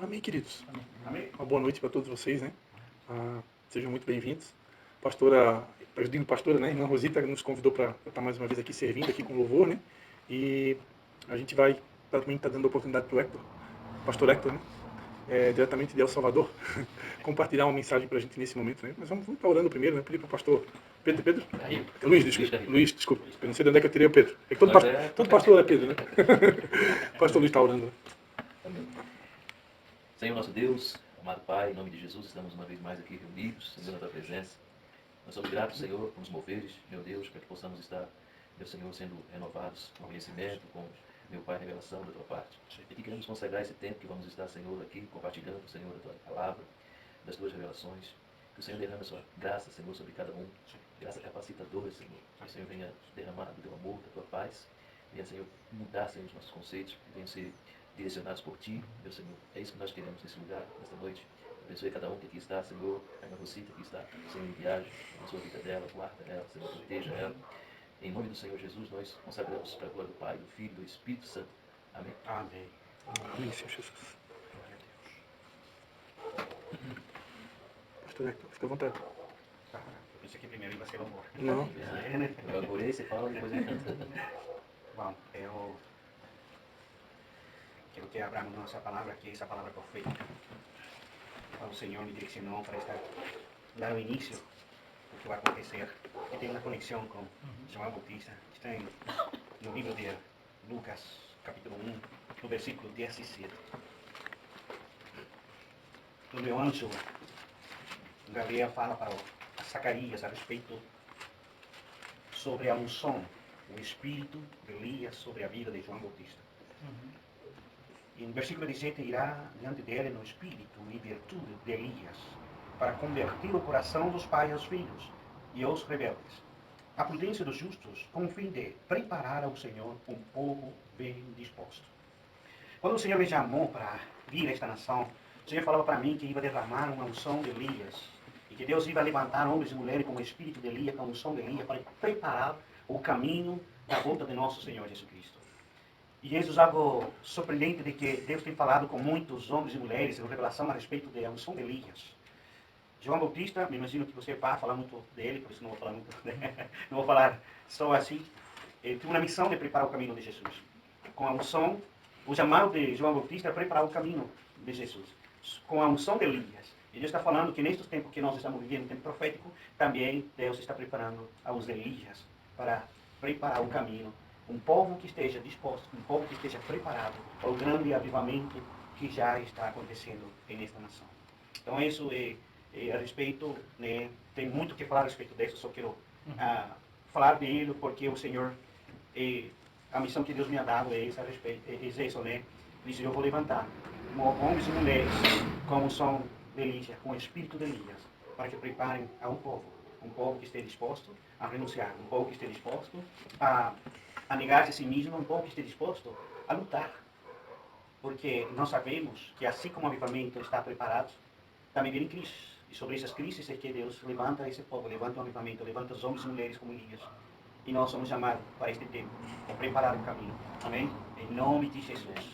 Amém, queridos. Amém. Uma boa noite para todos vocês, né? Sejam muito bem-vindos. Pastora, eu digo pastora, né? Irmã Rosita nos convidou para estar mais uma vez aqui servindo aqui com louvor, né? E a gente vai também estar dando a oportunidade para o Hector, pastor Hector, né? Diretamente de El Salvador, compartilhar uma mensagem para a gente nesse momento, né? Mas vamos estar orando primeiro, né? Pedir para o pastor Pedro? Luiz, desculpa. Eu não sei de onde é que eu tirei o Pedro. É que todo pastor é Pedro, né? Pastor Luiz está orando. Amém. Senhor nosso Deus, amado Pai, em nome de Jesus, estamos uma vez mais aqui reunidos, Senhor, na Tua presença. Nós somos gratos, Senhor, por nos moveres, meu Deus, para que possamos estar, meu Senhor, sendo renovados com conhecimento, com, meu Pai, revelação da Tua parte. E que queremos consagrar esse tempo que vamos estar, Senhor, aqui, compartilhando, Senhor, da Tua palavra, das Tuas revelações. Que o Senhor derrame a Sua graça, Senhor, sobre cada um. Graça capacitadora, Senhor. Que o Senhor venha derramar do Teu amor, da Tua paz. Venha, Senhor, mudar, Senhor, os nossos conceitos. Venha ser direcionados por Ti, meu Senhor. É isso que nós queremos nesse lugar, nesta noite. Abençoe cada um que aqui está, Senhor. A irmã Rosita que está, Senhor, em viagem. Abençoe a vida dela, guarda ela, Senhor, proteja ela. Em nome do Senhor Jesus, nós consagramos para a glória do Pai, do Filho e do Espírito Santo. Amém. Amém. Amém, Senhor Jesus. Pastor Hector, fica à vontade. Eu pensei que primeiro ia ser o amor. Não. Eu adorei, você fala, depois eu canto. Bom, eu quero que abramos nossa palavra aqui, essa palavra profética. O Senhor me direcionou para dar o início do que vai acontecer. E tem uma conexão com João Bautista. Está no livro de Lucas, capítulo 1, no versículo 17. Onde o anjo Gabriel fala para Zacarias a respeito sobre a unção, o espírito de Elias sobre a vida de João Bautista. E no versículo 17, irá diante dele no espírito e virtude de Elias, para converter o coração dos pais aos filhos e aos rebeldes, a prudência dos justos, com o fim de preparar ao Senhor um povo bem disposto. Quando o Senhor me chamou para vir a esta nação, o Senhor falava para mim que ia derramar uma unção de Elias, e que Deus ia levantar homens e mulheres com o espírito de Elias, com a unção de Elias, para preparar o caminho da volta de nosso Senhor Jesus Cristo. E isso é algo surpreendente de que Deus tem falado com muitos homens e mulheres em revelação a respeito da unção de Elias. João Bautista, me imagino que você vai falar muito dele, por isso não vou falar muito, não vou falar só assim. Ele tem uma missão de preparar o caminho de Jesus. Com a unção, o chamado de João Bautista é preparar o caminho de Jesus. Com a unção de Elias. E Deus está falando que nestes tempos que nós estamos vivendo, um tempo profético, também Deus está preparando aos Elias para preparar o caminho. Um povo que esteja disposto, um povo que esteja preparado para o grande avivamento que já está acontecendo nesta nação. Então isso a respeito, né, tem muito que falar a respeito disso, só quero falar dele porque o Senhor, a missão que Deus me ha dado é essa a respeito, é isso, né? Diz, eu vou levantar homens e mulheres como são de Elias, com o espírito de Elias, para que preparem a um povo que esteja disposto a renunciar, um povo que esteja disposto a negar-se a si mesmo, um povo que esteja disposto a lutar. Porque nós sabemos que assim como o avivamento está preparado, também vem crises. E sobre essas crises é que Deus levanta esse povo, levanta o avivamento, levanta os homens e mulheres como Elias. E nós somos chamados para este tempo, para preparar o caminho. Amém? Em nome de Jesus.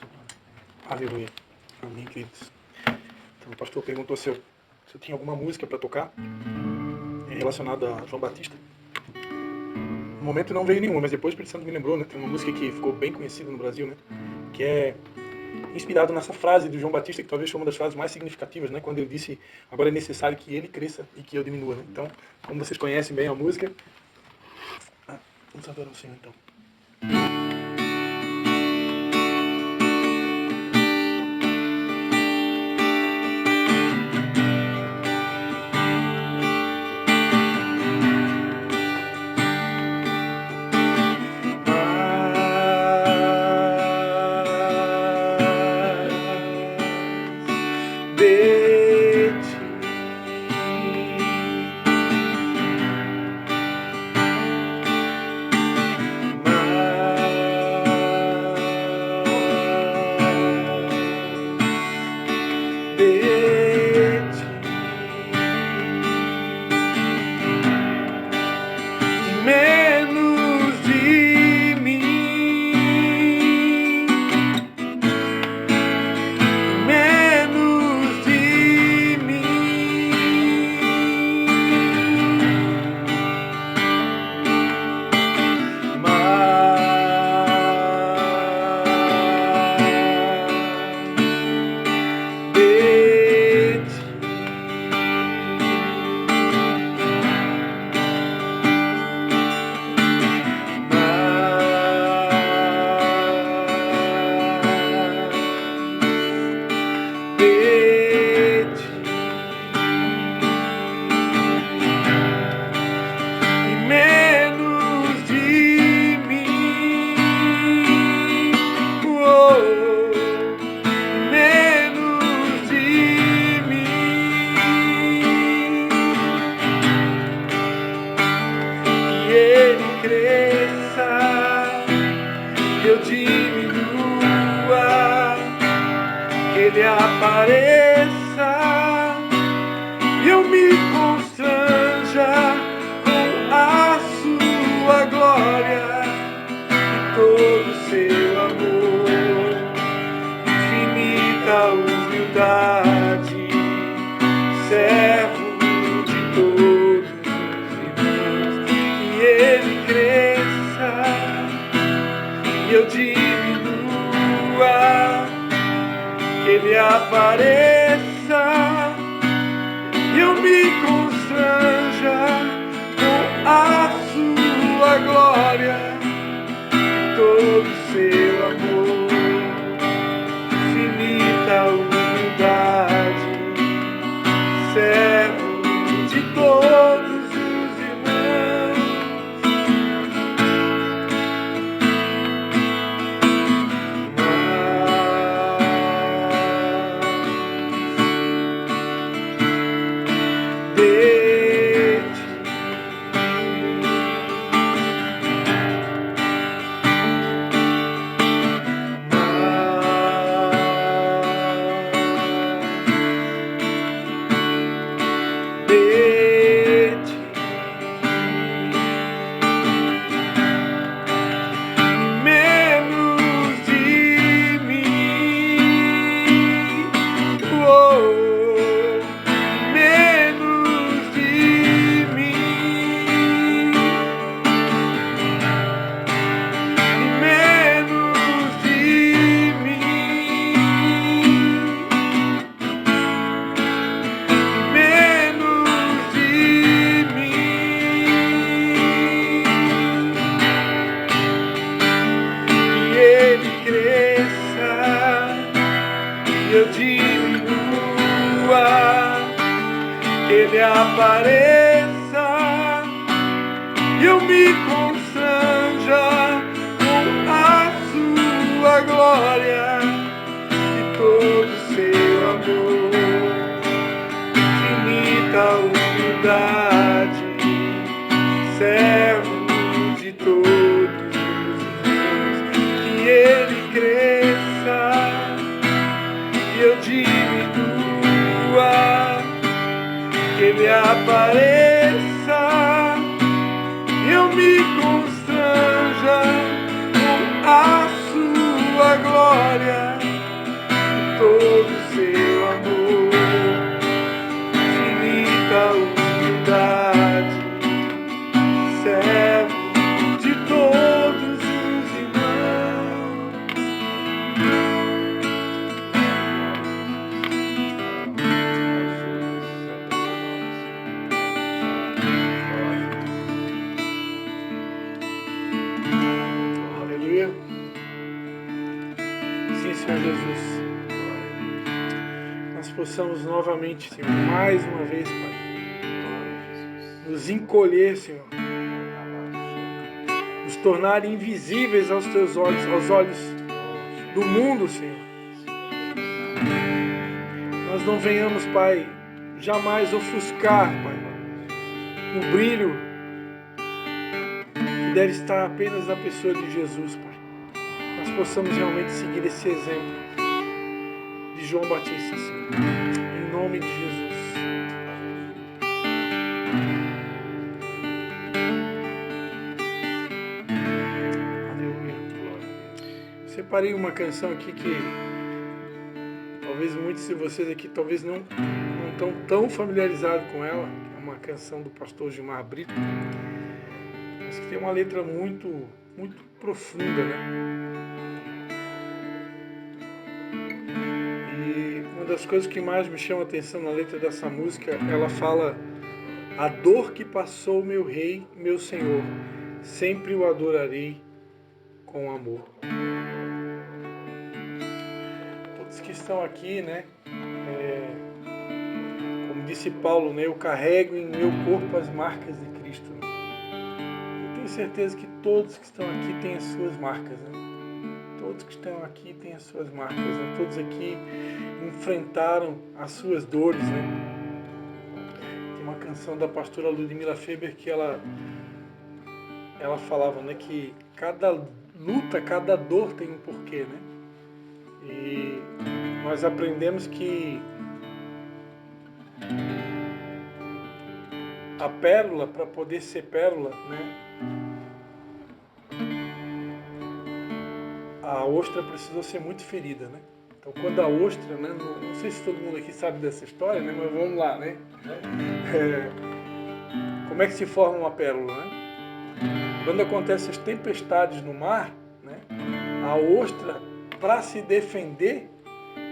Aleluia. Amém, queridos. Então, o pastor perguntou se eu tinha alguma música para tocar relacionada a João Batista. No momento não veio nenhuma, mas depois o Espírito Santo me lembrou, né? Tem uma música que ficou bem conhecida no Brasil, né? Que é inspirado nessa frase de João Batista, que talvez foi uma das frases mais significativas, né? Quando ele disse, agora é necessário que ele cresça e que eu diminua, né? Então, como vocês conhecem bem a música, vamos adorar o Senhor, então. Menos Ele apareça e eu me constranja com a sua glória e todo o seu amor, infinita humildade, servo de todos os irmãos, que ele cresça e eu diminua, que ele apareça e eu me constranja com a sua glória e todo o seu amor, infinita humildade, servo de todos os irmãos. Ele apareça e eu me constranja com a sua glória e todo o seu amor, infinita humildade, servo de todos os irmãos, que ele cresça e eu diminua, que ele apareça e eu me constranja com a sua glória e todo o seu amor, infinita humildade, servo de todos os irmãos. Aleluia. Sim, Senhor Jesus. Nós possamos novamente, Senhor, mais uma vez, Pai, nos encolher, Senhor, nos tornar invisíveis aos teus olhos, aos olhos do mundo, Senhor. Nós não venhamos, Pai, jamais ofuscar, Pai, o brilho que deve estar apenas na pessoa de Jesus, Pai. Nós possamos realmente seguir esse exemplo de João Batista, Senhor. Em nome de Jesus. Separei uma canção aqui que talvez muitos de vocês aqui talvez não estão tão familiarizados com ela. É uma canção do pastor Gilmar Brito, mas que tem uma letra muito, muito profunda, né? E uma das coisas que mais me chama a atenção na letra dessa música, ela fala: a dor que passou meu rei, meu senhor, sempre o adorarei com amor. Todos que estão aqui, né? Como disse Paulo, né? Eu carrego em meu corpo as marcas de Cristo. Eu tenho certeza que todos que estão aqui têm as suas marcas, né? Todos que estão aqui têm as suas marcas, né? Todos aqui enfrentaram as suas dores, né? Tem uma canção da pastora Ludmila Feber que ela falava, né, que cada luta, cada dor tem um porquê, né? E nós aprendemos que a pérola, para poder ser pérola, né, a ostra precisou ser muito ferida, né? Então, quando a ostra, né, não sei se todo mundo aqui sabe dessa história, né, mas vamos lá, né? Como é que se forma uma pérola, né? Quando acontecem as tempestades no mar, né, a ostra, para se defender,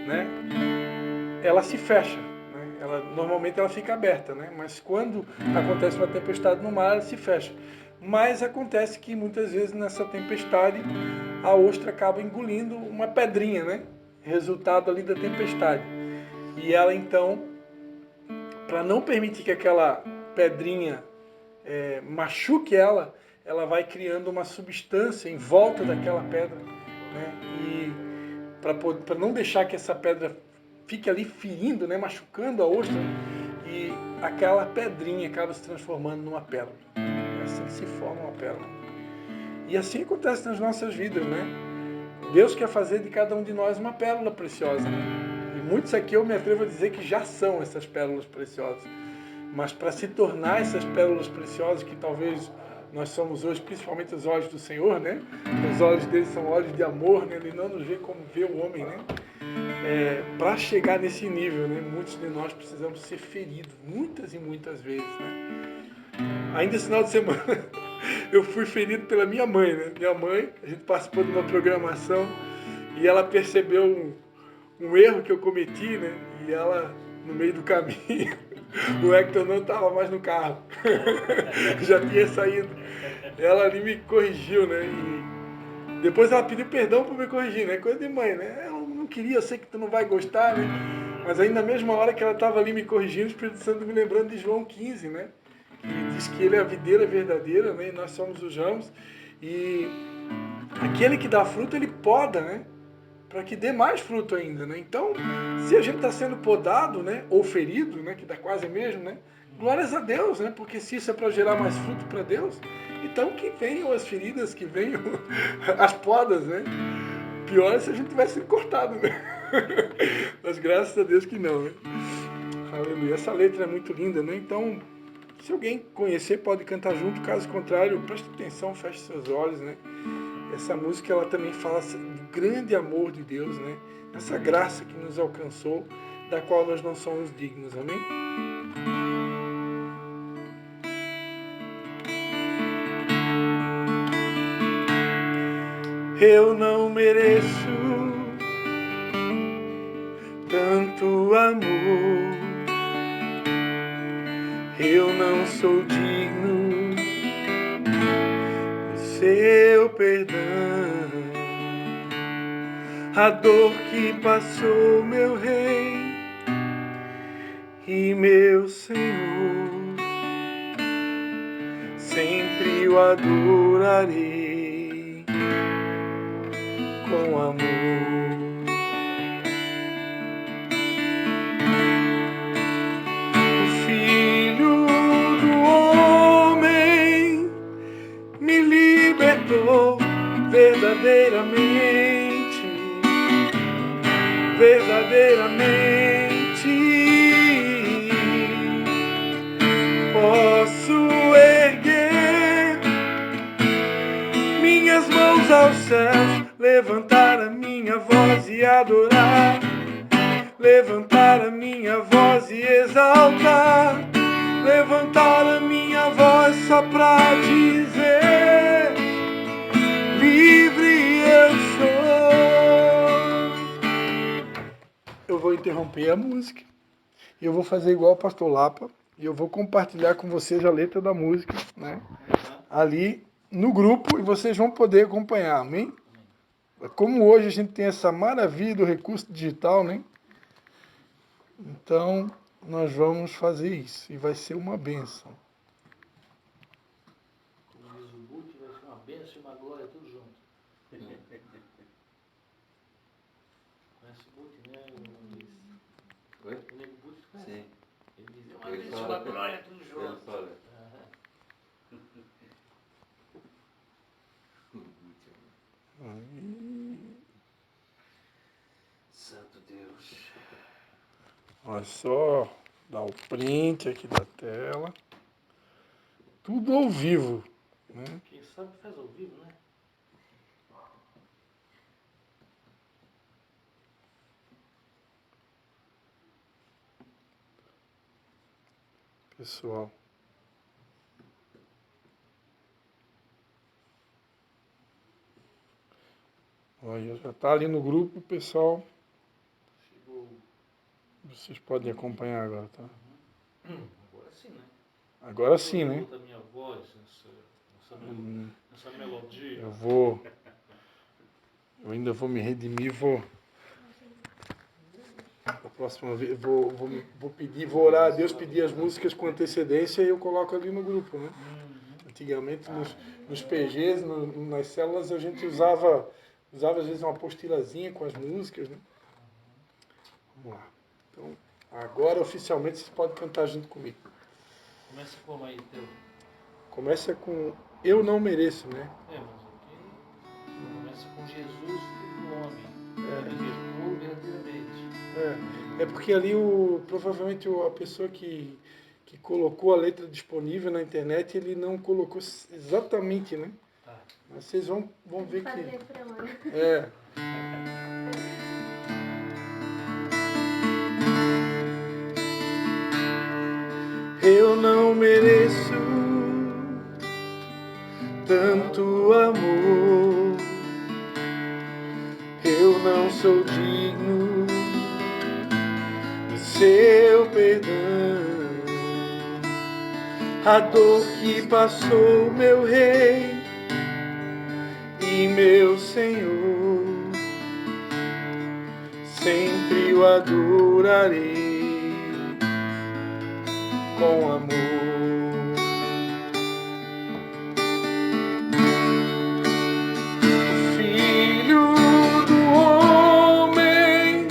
né, ela se fecha. Né? Normalmente ela fica aberta, né? Mas quando acontece uma tempestade no mar, ela se fecha. Mas acontece que muitas vezes nessa tempestade a ostra acaba engolindo uma pedrinha, né? Resultado ali da tempestade. E ela então, para não permitir que aquela pedrinha machuque ela vai criando uma substância em volta daquela pedra, né? E para não deixar que essa pedra fique ali ferindo, né? Machucando a ostra, e aquela pedrinha acaba se transformando numa pérola. Assim se forma uma pérola. E assim acontece nas nossas vidas, né? Deus quer fazer de cada um de nós uma pérola preciosa, né? E muitos aqui eu me atrevo a dizer que já são essas pérolas preciosas. Mas para se tornar essas pérolas preciosas que talvez nós somos hoje, principalmente os olhos do Senhor, né? Os olhos dele são olhos de amor, né? Ele não nos vê como vê o homem, né? Para chegar nesse nível, né? Muitos de nós precisamos ser feridos muitas e muitas vezes, né? Ainda esse final de semana eu fui ferido pela minha mãe, né? Minha mãe, a gente participou de uma programação e ela percebeu um erro que eu cometi, né? E ela, no meio do caminho, o Hector não estava mais no carro. Já tinha saído. Ela ali me corrigiu, né? E depois ela pediu perdão por me corrigir, né? Coisa de mãe, né? Eu não queria, eu sei que tu não vai gostar, né? Mas aí na mesma hora que ela estava ali me corrigindo, o Espírito Santo me lembrando de João 15, né? Que diz que ele é a videira verdadeira, né? E nós somos os ramos. E aquele que dá fruto, ele poda, né? Para que dê mais fruto ainda, né? Então, se a gente está sendo podado, né? Ou ferido, né? Que dá quase mesmo, né? Glórias a Deus, né? Porque se isso é para gerar mais fruto para Deus, então que venham as feridas, que venham as podas, né? Pior é se a gente tivesse sido cortado, né? Mas graças a Deus que não, né? Aleluia. Essa letra é muito linda, né? Então, se alguém conhecer, pode cantar junto. Caso contrário, preste atenção, feche seus olhos, né? Essa música, ela também fala do grande amor de Deus, né? Essa graça que nos alcançou, da qual nós não somos dignos, amém? Eu não mereço tanto amor, eu não sou digno do seu perdão. A dor que passou meu Rei e meu Senhor, sempre o adorarei com amor. O Filho do Homem me libertou verdadeiramente. Posso erguer minhas mãos aos céus, levantar a minha voz e adorar, levantar a minha voz e exaltar, levantar a minha voz só pra dizer: livre eu sou. Eu vou interromper a música. Eu vou fazer igual o pastor Lapa. E eu vou compartilhar com vocês a letra da música, né? Ali no grupo, e vocês vão poder acompanhar, amém? Como hoje a gente tem essa maravilha do recurso digital, né? Então, nós vamos fazer isso. E vai ser uma bênção. Como diz o Boot, vai ser uma bênção e uma glória, tudo junto. Conhece o Boot, né? Oi? O Nego Boot, conhece? Sim. Ele diz, é uma Ele bênção e fala- uma glória, tudo Ele junto. fala. Aham. Santo Deus. Olha só, dá o print aqui da tela. Tudo ao vivo, né? Quem sabe faz ao vivo, né? Pessoal. Olha, já tá ali no grupo, pessoal. Chegou. Vocês podem acompanhar agora, tá? Agora sim, né? Agora sim, né? Botar minha voz nessa melodia. Eu ainda vou me redimir, a próxima vez, vou pedir, vou orar a Deus, pedir as músicas com antecedência e eu coloco ali no grupo, né? Antigamente nos PGs, nas células, a gente usava às vezes uma apostilazinha com as músicas, né? Vamos lá. Então, agora oficialmente vocês podem cantar junto comigo. Começa como aí, teu? Começa com Eu Não Mereço, né? Mas aqui começa com Jesus, filho do homem. Ele libertou verdadeiramente. É porque ali provavelmente a pessoa que colocou a letra disponível na internet, ele não colocou exatamente, né? Tá. Mas vocês vão ver que... Fazer É. Eu não mereço tanto amor. Eu não sou digno do seu perdão. A dor que passou meu Rei e meu Senhor, sempre o adorarei com amor. O Filho do Homem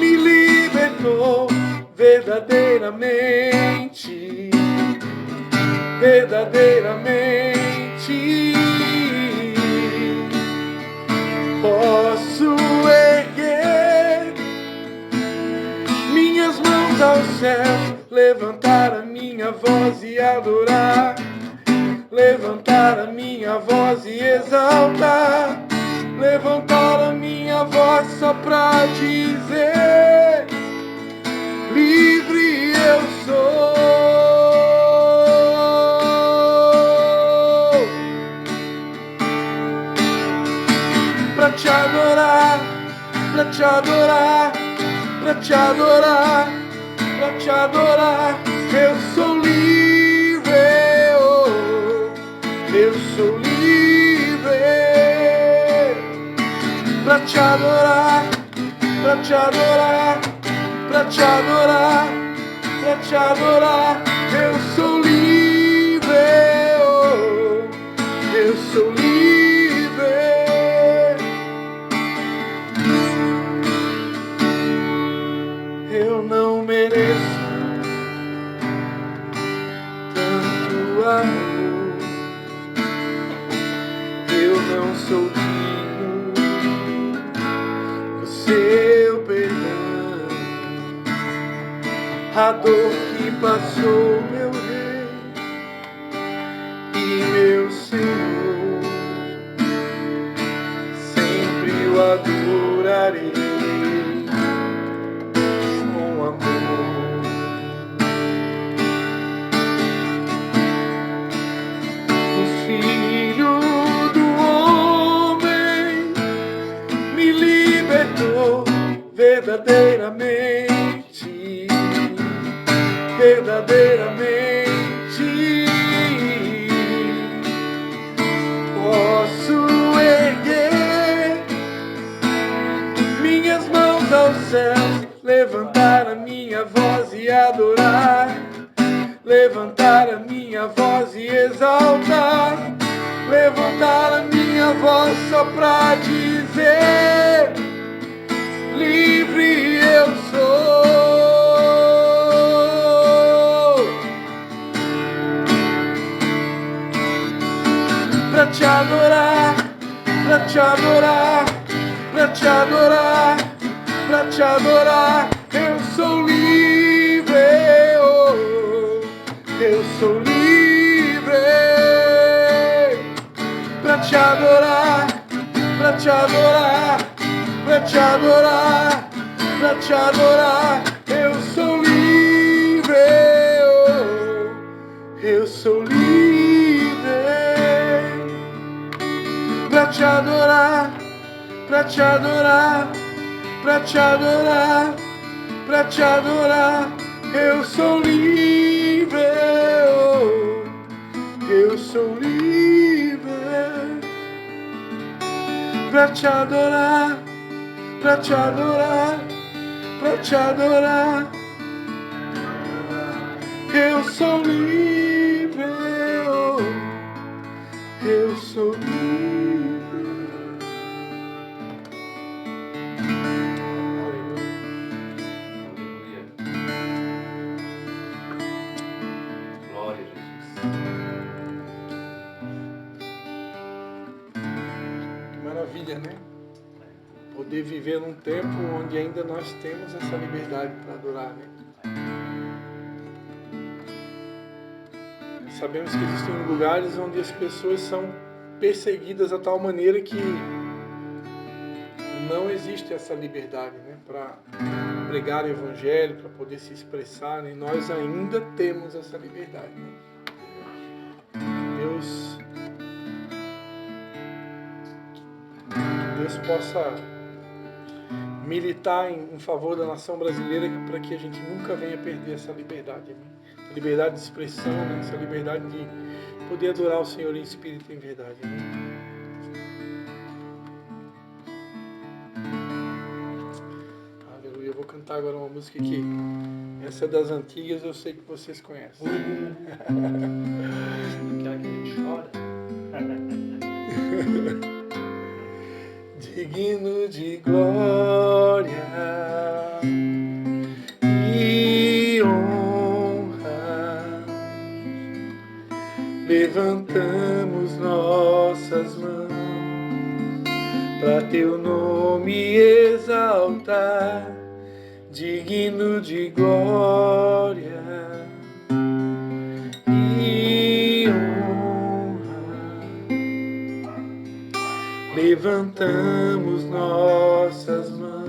me libertou verdadeiramente, verdadeiramente. Posso erguer minhas mãos ao céu, levantar a minha voz e adorar, levantar a minha voz e exaltar, levantar a minha voz só pra dizer: livre eu sou. Pra te adorar, pra te adorar, pra te adorar, pra te adorar, eu sou livre, oh, eu sou livre. Pra te adorar, pra te adorar, pra te adorar, pra te adorar, eu sou livre, oh, eu sou livre. Eu não mereço tanto amor. Eu não sou digno do seu perdão. A dor que passou meu Rei e meu Senhor, sempre o adorarei com amor. O Filho do Homem me libertou verdadeiramente, verdadeiramente. Posso erguer minhas mãos ao céu, levantar a minha voz e adorar, levantar a minha voz e exaltar, levantar a minha voz só pra dizer: livre eu sou. Pra te adorar, pra te adorar, pra te adorar, pra te adorar, eu sou livre. te adorar, pra te adorar, pra te adorar, pra te adorar. Eu sou livre, oh, eu sou livre, pra te adorar, pra te adorar, pra te adorar, pra te adorar. Eu sou livre, oh, eu sou livre, pra te adorar, pra te adorar, pra te adorar. Eu sou livre, oh, eu sou livre. Aleluia. Glória a Jesus. Que maravilha, né? Poder viver num tempo onde ainda nós temos essa liberdade para adorar, né? Sabemos que existem lugares onde as pessoas são perseguidas a tal maneira que não existe essa liberdade, né? Para pregar o evangelho, para poder se expressar, né? Nós ainda temos essa liberdade, né? Que Deus possa militar em favor da nação brasileira para que a gente nunca venha perder essa liberdade, né? Essa liberdade de expressão, né? Essa liberdade de poder adorar o Senhor em espírito e em verdade, né? Aleluia. Eu vou cantar agora uma música que essa é das antigas, eu sei que vocês conhecem. Aquela que a gente chora. Digno de glória e honra, levantamos nossas mãos para teu nome exaltar. Digno de glória e honra, levantamos nossas mãos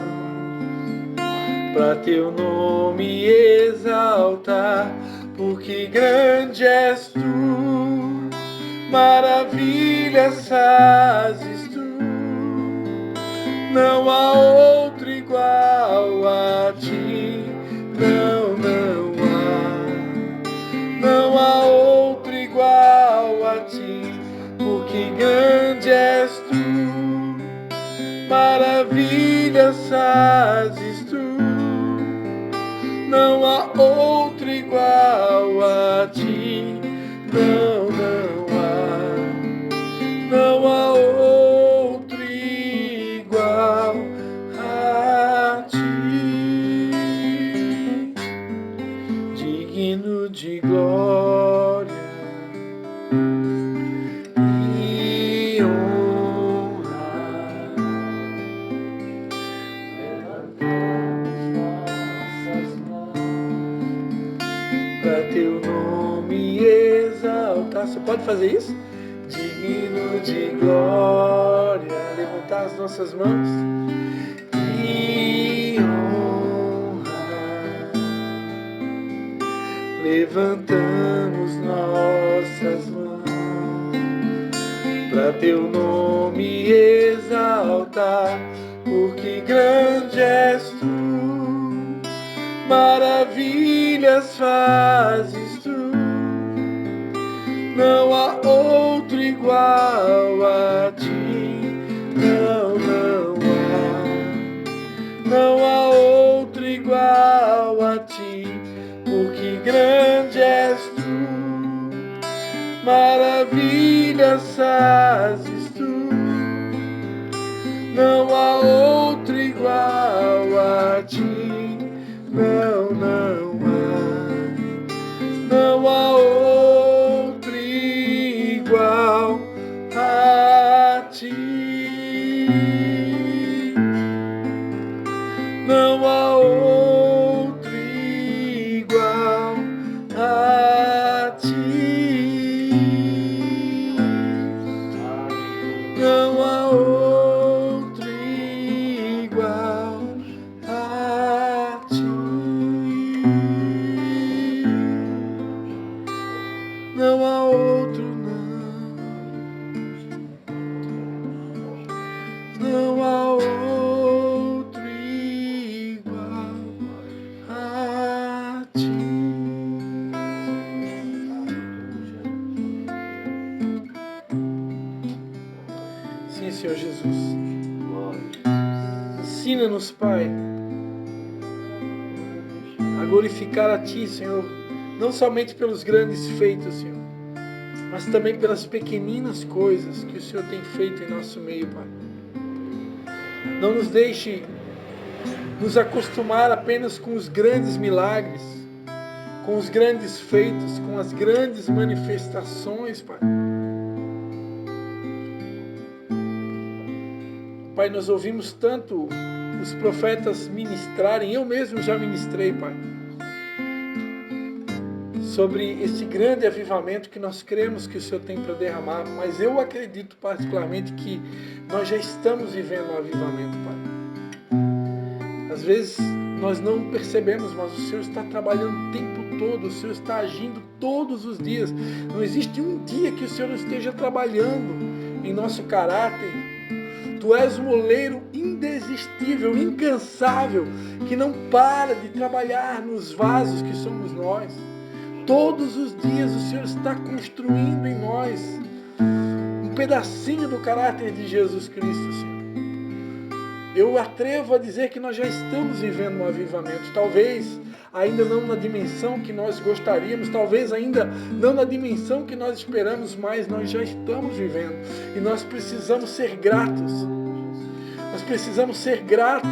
para teu nome exaltar, porque grande és tu, maravilhas fazes tu, não há outro igual a ti, não há outro igual a ti, porque grande és tu, maravilhas fazes tu, não há outro igual a ti, não há outro igual a ti, digno de glória e honra, levantamos nossas mãos para teu nome exaltar. Você pode fazer isso? Digno de glória, levantar as nossas mãos e honra, levantamos nossas mãos para teu nome exaltar, porque grande és tu, maravilhas fazes tu, não há outro igual a ti, não há outro igual a ti, porque grande és tu, maravilhas fazes tu, não há outro igual a ti, não há outro igual a ti, não há outro igual a ti. Jesus. Glória a Jesus. Ensina-nos, Pai, a glorificar a Ti, Senhor, não somente pelos grandes feitos, Senhor, mas também pelas pequeninas coisas que o Senhor tem feito em nosso meio, Pai. Não nos deixe nos acostumar apenas com os grandes milagres, com os grandes feitos, com as grandes manifestações, Pai. Pai, nós ouvimos tanto os profetas ministrarem, eu mesmo já ministrei, Pai, sobre esse grande avivamento que nós cremos que o Senhor tem para derramar, mas eu acredito particularmente que nós já estamos vivendo um avivamento, Pai. Às vezes nós não percebemos, mas o Senhor está trabalhando o tempo todo, o Senhor está agindo todos os dias. Não existe um dia que o Senhor não esteja trabalhando em nosso caráter. Tu és um oleiro indesistível, incansável, que não para de trabalhar nos vasos que somos nós. Todos os dias o Senhor está construindo em nós um pedacinho do caráter de Jesus Cristo, Senhor. Eu atrevo a dizer que nós já estamos vivendo um avivamento. Talvez ainda não na dimensão que nós gostaríamos, talvez ainda não na dimensão que nós esperamos, mas nós já estamos vivendo. E nós precisamos ser gratos. Nós precisamos ser gratos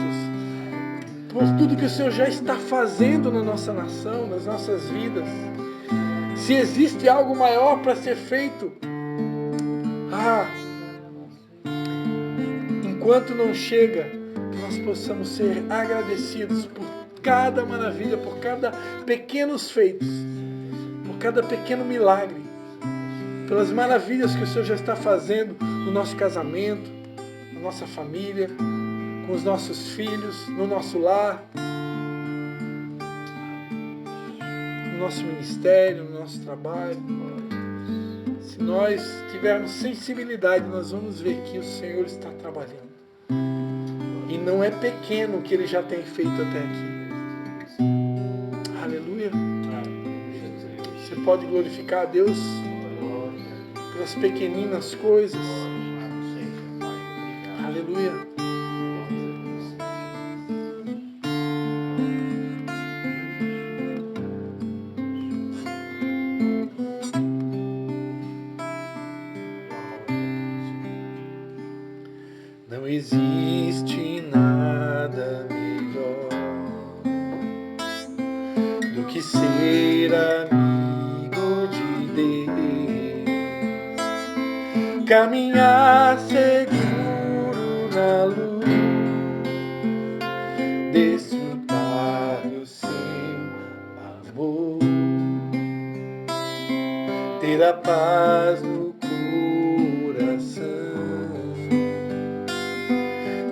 por tudo que o Senhor já está fazendo na nossa nação, nas nossas vidas. Se existe algo maior para ser feito, enquanto não chega, que nós possamos ser agradecidos por cada maravilha, por cada pequenos feitos, por cada pequeno milagre, pelas maravilhas que o Senhor já está fazendo no nosso casamento, na nossa família, com os nossos filhos, no nosso lar, no nosso ministério, no nosso trabalho. Se nós tivermos sensibilidade, nós vamos ver que o Senhor está trabalhando. E não é pequeno o que Ele já tem feito até aqui. Aleluia. Você pode glorificar a Deus pelas pequeninas coisas. Aleluia. Não existe nada melhor do que ser amigo de Deus, caminhar seguro na luz, desfrutar do seu amor, ter a paz no coração,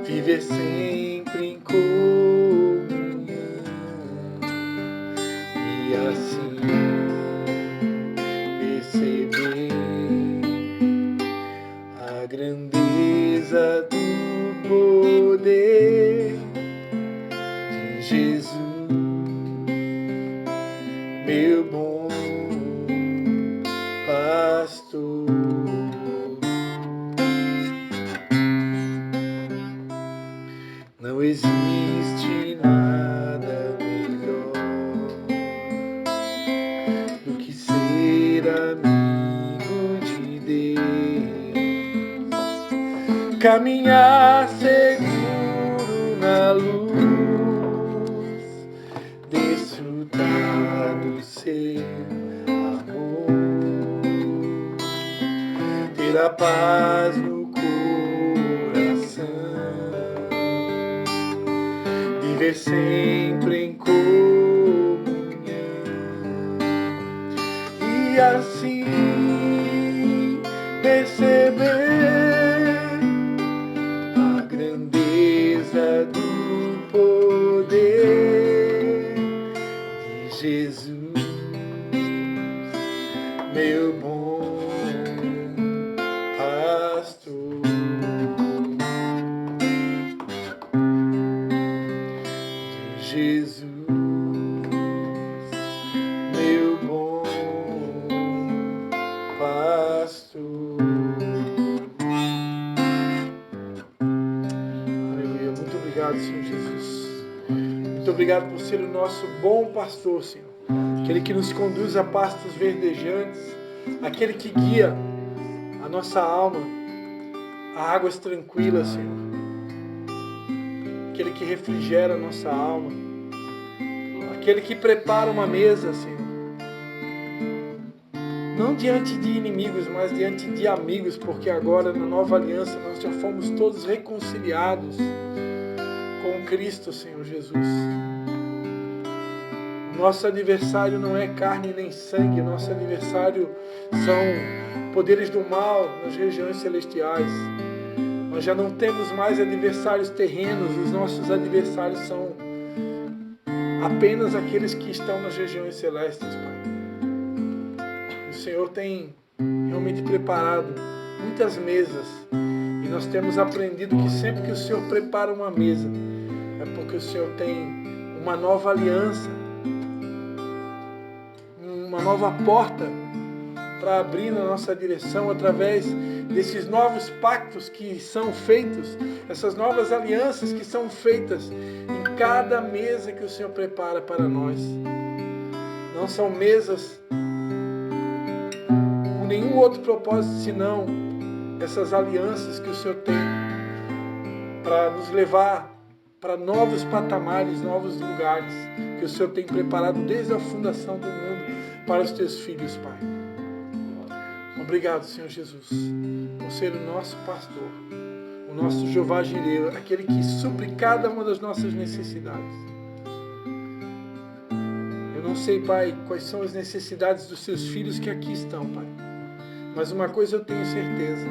viver sempre em comunhão e assim perceber a grandeza do poder de Jesus, meu bom pastor. Não existe nada melhor do que ser amigo de Deus, caminhar seguro na luz, desfrutar do seu amor, ter a paz no coração, viver sempre em comunhão e assim perceber a grandeza do poder de Jesus, meu bom pastor. Jesus, meu bom pastor. obrigado por ser o nosso bom pastor, Senhor. Aquele que nos conduz a pastos verdejantes, aquele que guia a nossa alma a águas tranquilas, Senhor. Aquele que refrigera a nossa alma, aquele que prepara uma mesa, Senhor. Não diante de inimigos, mas diante de amigos, porque agora na nova aliança nós já fomos todos reconciliados com Cristo, Senhor Jesus. O nosso adversário não é carne nem sangue, o nosso adversário são poderes do mal nas regiões celestiais. Nós já não temos mais adversários terrenos, os nossos adversários são apenas aqueles que estão nas regiões celestes, Pai. O Senhor tem realmente preparado muitas mesas e nós temos aprendido que sempre que o Senhor prepara uma mesa é porque o Senhor tem uma nova aliança, uma nova porta para abrir na nossa direção através desses novos pactos que são feitos, essas novas alianças que são feitas em cada mesa que o Senhor prepara para nós. Não são mesas com nenhum outro propósito senão essas alianças que o Senhor tem para nos levar para novos patamares, novos lugares que o Senhor tem preparado desde a fundação do mundo para os teus filhos, Pai. Obrigado, Senhor Jesus, por ser o nosso pastor, o nosso Jeová Jireh, aquele que supre cada uma das nossas necessidades. Eu não sei, Pai, quais são as necessidades dos seus filhos que aqui estão, Pai. Mas uma coisa eu tenho certeza,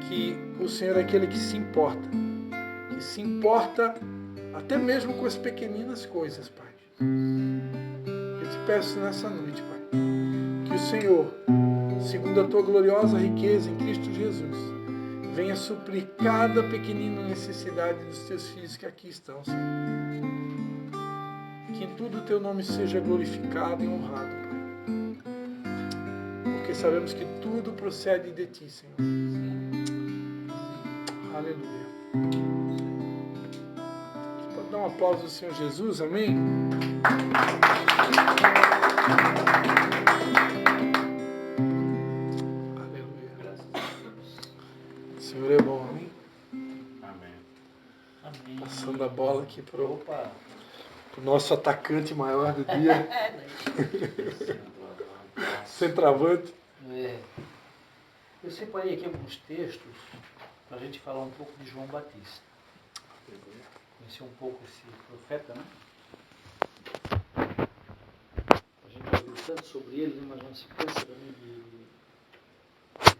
que o Senhor é aquele que se importa até mesmo com as pequeninas coisas, Pai. Eu te peço nessa noite, Pai, que o Senhor, segundo a tua gloriosa riqueza em Cristo Jesus, venha suprir cada pequenina necessidade dos teus filhos que aqui estão, Senhor. Que em tudo o teu nome seja glorificado e honrado, Pai. Porque sabemos que tudo procede de ti, Senhor. Aleluia. Você pode dar um aplauso ao Senhor Jesus, amém? O Senhor é bom, amém? Amém. Passando a bola aqui para o nosso atacante maior do dia. Centroavante. Eu separei aqui alguns textos para a gente falar um pouco de João Batista. Conhecer um pouco esse profeta, né? A gente já ouviu tanto sobre ele, mas não se cansa também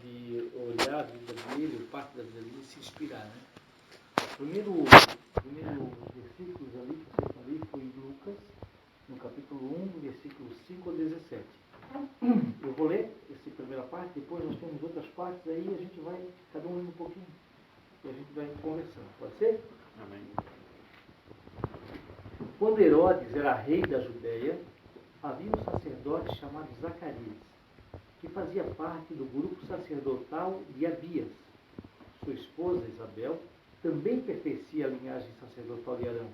de olhar a vida dele, parte da vida dele e se inspirar, né? Primeiro versículos ali que eu separei foi em Lucas, no capítulo 1, versículo 5 a 17. Eu vou ler essa primeira parte, depois nós temos outras partes, aí a gente vai, cada um lendo um pouquinho, e a gente vai conversando. Pode ser? Amém. Quando Herodes era rei da Judéia, havia um sacerdote chamado Zacarias, que fazia parte do grupo sacerdotal de Abias. Sua esposa, Isabel, também pertencia à linhagem sacerdotal de Arão.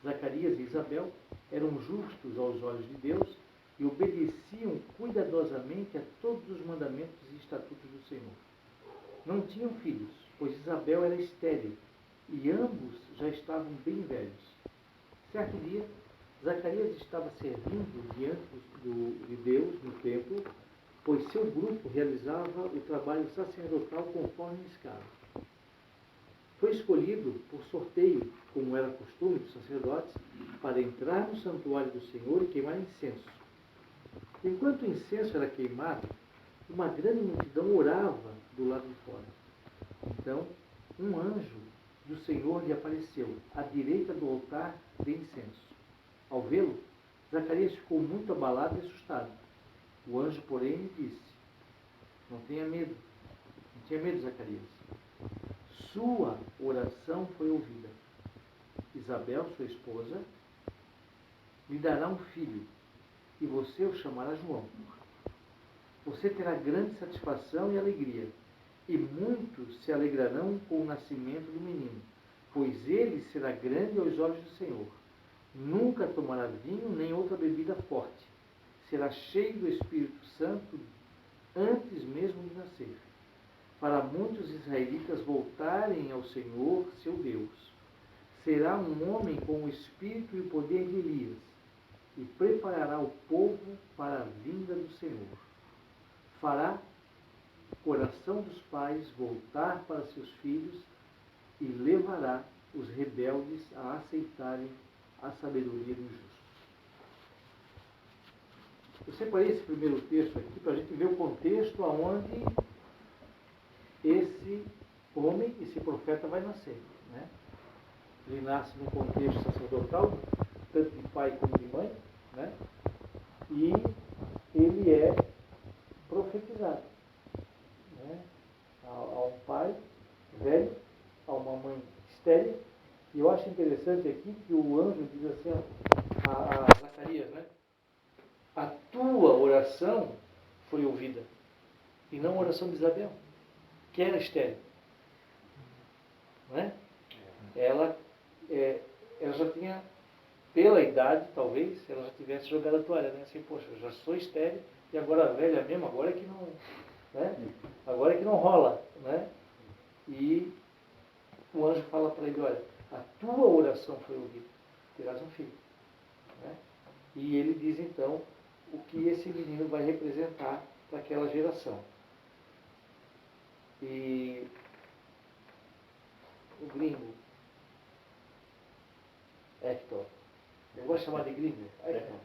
Zacarias e Isabel eram justos aos olhos de Deus e obedeciam cuidadosamente a todos os mandamentos e estatutos do Senhor. Não tinham filhos, pois Isabel era estéril, e ambos já estavam bem velhos. Certo dia, Zacarias estava servindo diante de Deus no templo, pois seu grupo realizava o trabalho sacerdotal conforme a escala. Foi escolhido por sorteio, como era costume dos sacerdotes, para entrar no santuário do Senhor e queimar incenso. Enquanto o incenso era queimado, uma grande multidão orava do lado de fora. Então, um anjo do Senhor lhe apareceu, à direita do altar de incenso. Ao vê-lo, Zacarias ficou muito abalado e assustado. O anjo, porém, lhe disse: Não tenha medo. Não tenha medo, Zacarias. Sua oração foi ouvida. Isabel, sua esposa, lhe dará um filho, e você o chamará João. Você terá grande satisfação e alegria, e muitos se alegrarão com o nascimento do menino, pois ele será grande aos olhos do Senhor. Nunca tomará vinho nem outra bebida forte. Será cheio do Espírito Santo antes mesmo de nascer, para muitos israelitas voltarem ao Senhor, seu Deus. Será um homem com o espírito e o poder de Elias, e preparará o povo para a vinda do Senhor. Fará o coração dos pais voltar para seus filhos e levará os rebeldes a aceitarem a sabedoria dos justos. Eu separei esse primeiro texto aqui para a gente ver o contexto aonde esse homem, esse profeta vai nascer, né? Ele nasce num contexto sacerdotal, tanto de pai como de mãe, né? E ele é profetizado, né? A um pai velho, a uma mãe estéril. E eu acho interessante aqui que o anjo diz assim, ó, a Zacarias, né? A tua oração foi ouvida, e não a oração de Isabel, que era estéril. Não é? Ela já tinha, pela idade, talvez, ela já tivesse jogado a toalha, né? Assim, poxa, eu já sou estéril, e agora a velha mesmo, agora é que não, né? Agora é que não rola, né? E o anjo fala para ele, olha, a tua oração foi ouvida, terás um filho, né? E ele diz então o que esse menino vai representar para aquela geração. E o gringo, Hector, eu gosto de chamar de gringo, Hector.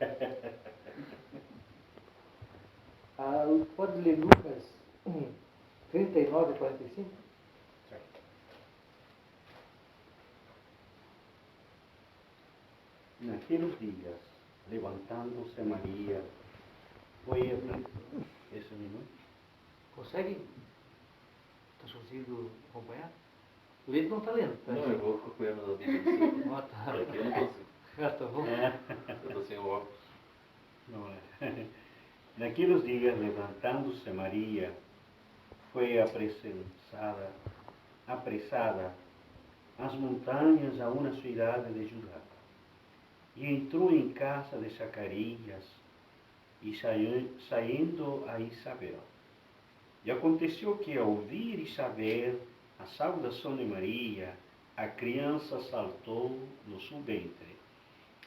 Pode ler Lucas 39 a 45? Naqueles dias, levantando-se Maria, foi esse minuto? Consegue? Está conseguindo acompanhar? O Lito não está lendo, tá? Não, eu vou acompanhando a Bíblia. Ah, tá. Aqui eu não consigo. Ah, tá bom. Eu estou sem o óculos. Não é. Naqueles dias, levantando-se Maria, foi apressada às montanhas a uma cidade de Judá. E entrou em casa de Zacarias e saindo a Isabel. E aconteceu que, ao ouvir Isabel a saudação de Maria, a criança saltou no seu ventre.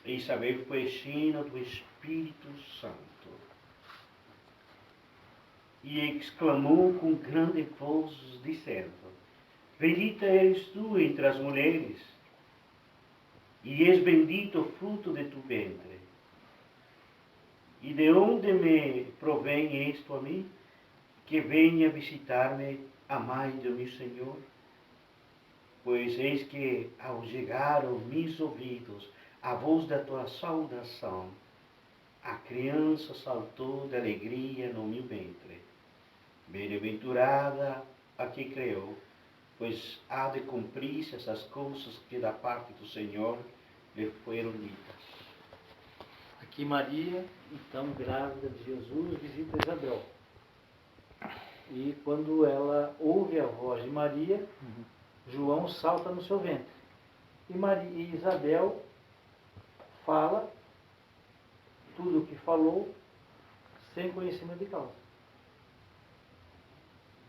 E Isabel foi cheia do Espírito Santo. E exclamou com grande voz, dizendo: Bendita és tu entre as mulheres, e és bendito o fruto de tu ventre. E de onde me provém isto a mim? Que venha visitar-me a mãe do meu Senhor? Pois eis que, ao chegar aos meus ouvidos a voz da tua saudação, a criança saltou de alegria no meu ventre. Bem-aventurada a que creu, pois há de cumprir-se essas coisas que da parte do Senhor lhe foram ditas. Aqui Maria, então grávida de Jesus, visita Isabel. E quando ela ouve a voz de Maria, João salta no seu ventre. E Isabel fala tudo o que falou sem conhecimento de causa.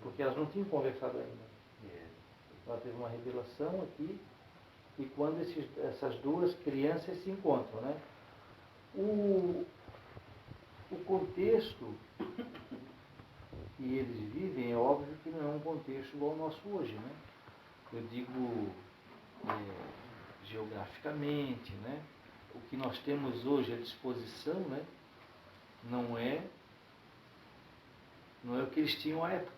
Porque elas não tinham conversado ainda. Ela teve uma revelação aqui, e quando essas duas crianças se encontram, né? O contexto que eles vivem é óbvio que não é um contexto igual ao nosso hoje, né? Eu digo geograficamente, né? O que nós temos hoje à disposição, né? Não é o que eles tinham à época,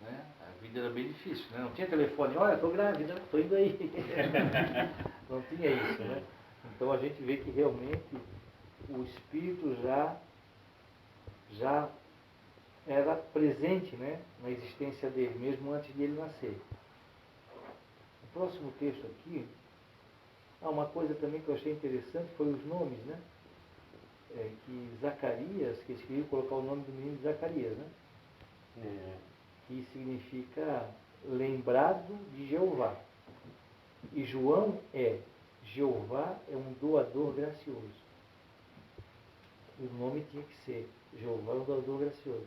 né? A vida era bem difícil, né? Não tinha telefone, olha, estou grávida, estou indo aí. Não tinha isso, né? Então a gente vê que realmente o Espírito já era presente, né, na existência dele, mesmo antes de ele nascer. O próximo texto aqui, uma coisa também que eu achei interessante foi os nomes, né? Que Zacarias, que eles queriam colocar o nome do menino de Zacarias, né? Que significa lembrado de Jeová. E João é Jeová é um doador gracioso. O nome tinha que ser Jeová é um doador gracioso.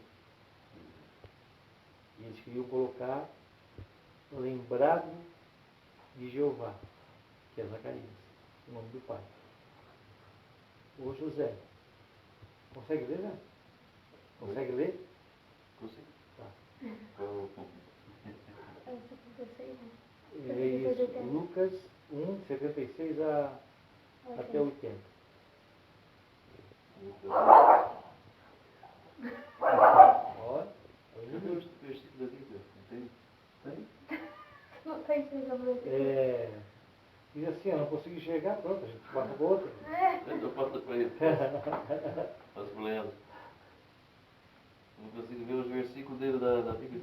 E eles queriam colocar lembrado de Jeová, que é Zacarias, o nome do pai. Ô José, consegue ler, né? Consegue ler? Consigo. Tá. É É isso. Lucas 1, 76 até 80. Ó, Cadê o versículo aqui? Não tem? Não está entendendo. diz assim, eu não consigo enxergar, pronto, a gente passa para outra. Eu posso para ele. Posso lendo. Não consigo ver os versículos dele da Bíblia.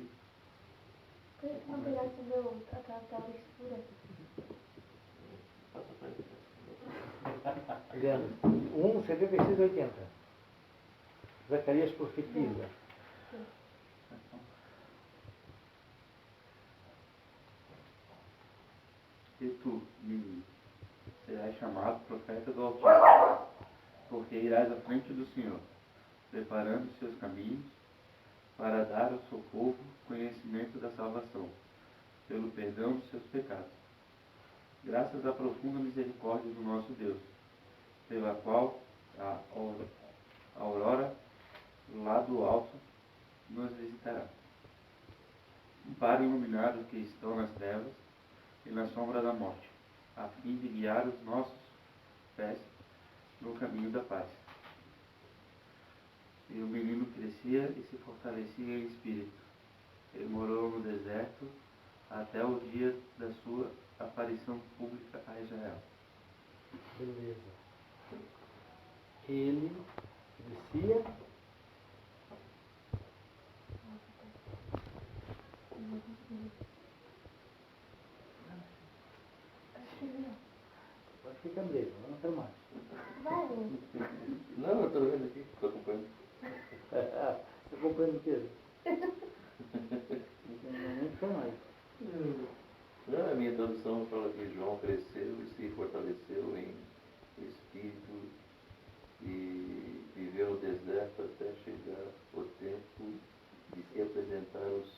Por que não pegar esse meu, aquela tela escura? Passa para ele. Leandro, 1, 76 80. Zacarias profetiza. E tu, menino, serás chamado profeta do Altíssimo, porque irás à frente do Senhor, preparando seus caminhos, para dar ao seu povo conhecimento da salvação, pelo perdão dos seus pecados, graças à profunda misericórdia do nosso Deus, pela qual a aurora lá do alto nos visitará, para iluminar os que estão nas trevas e na sombra da morte, a fim de guiar os nossos pés no caminho da paz. E o menino crescia e se fortalecia em espírito. Ele morou no deserto até o dia da sua aparição pública a Israel. Beleza. Ele descia. Pode ficar breve, eu não quero mais. Vai, Não, eu estou vendo aqui, estou acompanhando. Você compreende o quê? Não quero mais. Não, a minha tradução fala que João cresceu e se fortaleceu em espírito e viveu no deserto até chegar o tempo de se apresentar aos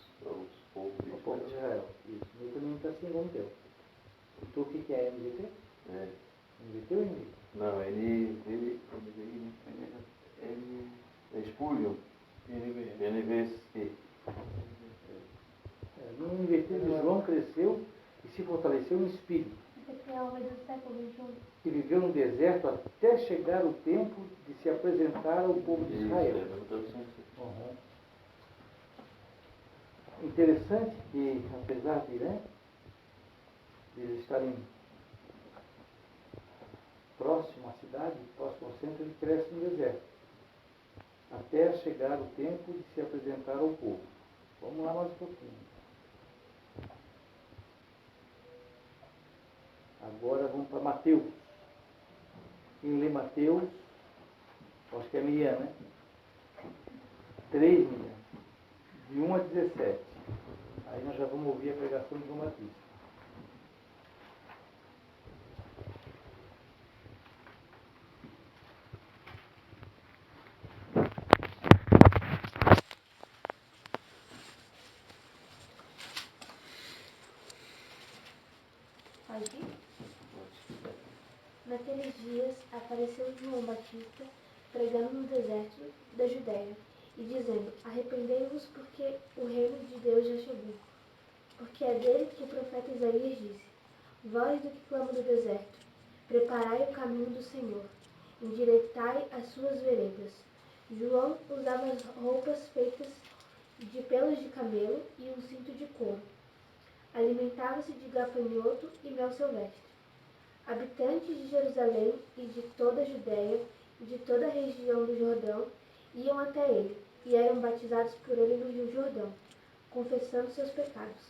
povos de O povo de Israel. Israel. Isso. Meu também está assim como teu. Tu o que é MVT? É. MVT ou NVT? Não, ele é Spurgeon. NVC. No MVT de João cresceu e se fortaleceu no espírito. Isso aqui é o homem do século XXI. E viveu no deserto até chegar o tempo de se apresentar ao povo de Isso, Israel. é a mesma tradução. Uhum. Interessante que, apesar de, eles estarem próximo à cidade, próximo ao centro, ele cresce no deserto, até chegar o tempo de se apresentar ao povo. Vamos lá mais um pouquinho. Agora vamos para Mateus. Quem lê Mateus, acho que é Miriam, né? 3, Miriam. De 1 a 17. Aí nós já vamos ouvir a pregação de João Batista. Pode ir? Naqueles dias apareceu João Batista pregando no deserto da Judéia e dizendo: arrependei-vos, porque o reino de Deus já chegou. Porque é dele que o profeta Isaías disse: voz do que clama do deserto, preparai o caminho do Senhor, endireitai as suas veredas. João usava as roupas feitas de pelos de camelo e um cinto de couro. Alimentava-se de gafanhoto e mel silvestre. Habitantes de Jerusalém e de toda a Judéia e de toda a região do Jordão iam até ele e eram batizados por ele no Rio Jordão, confessando seus pecados.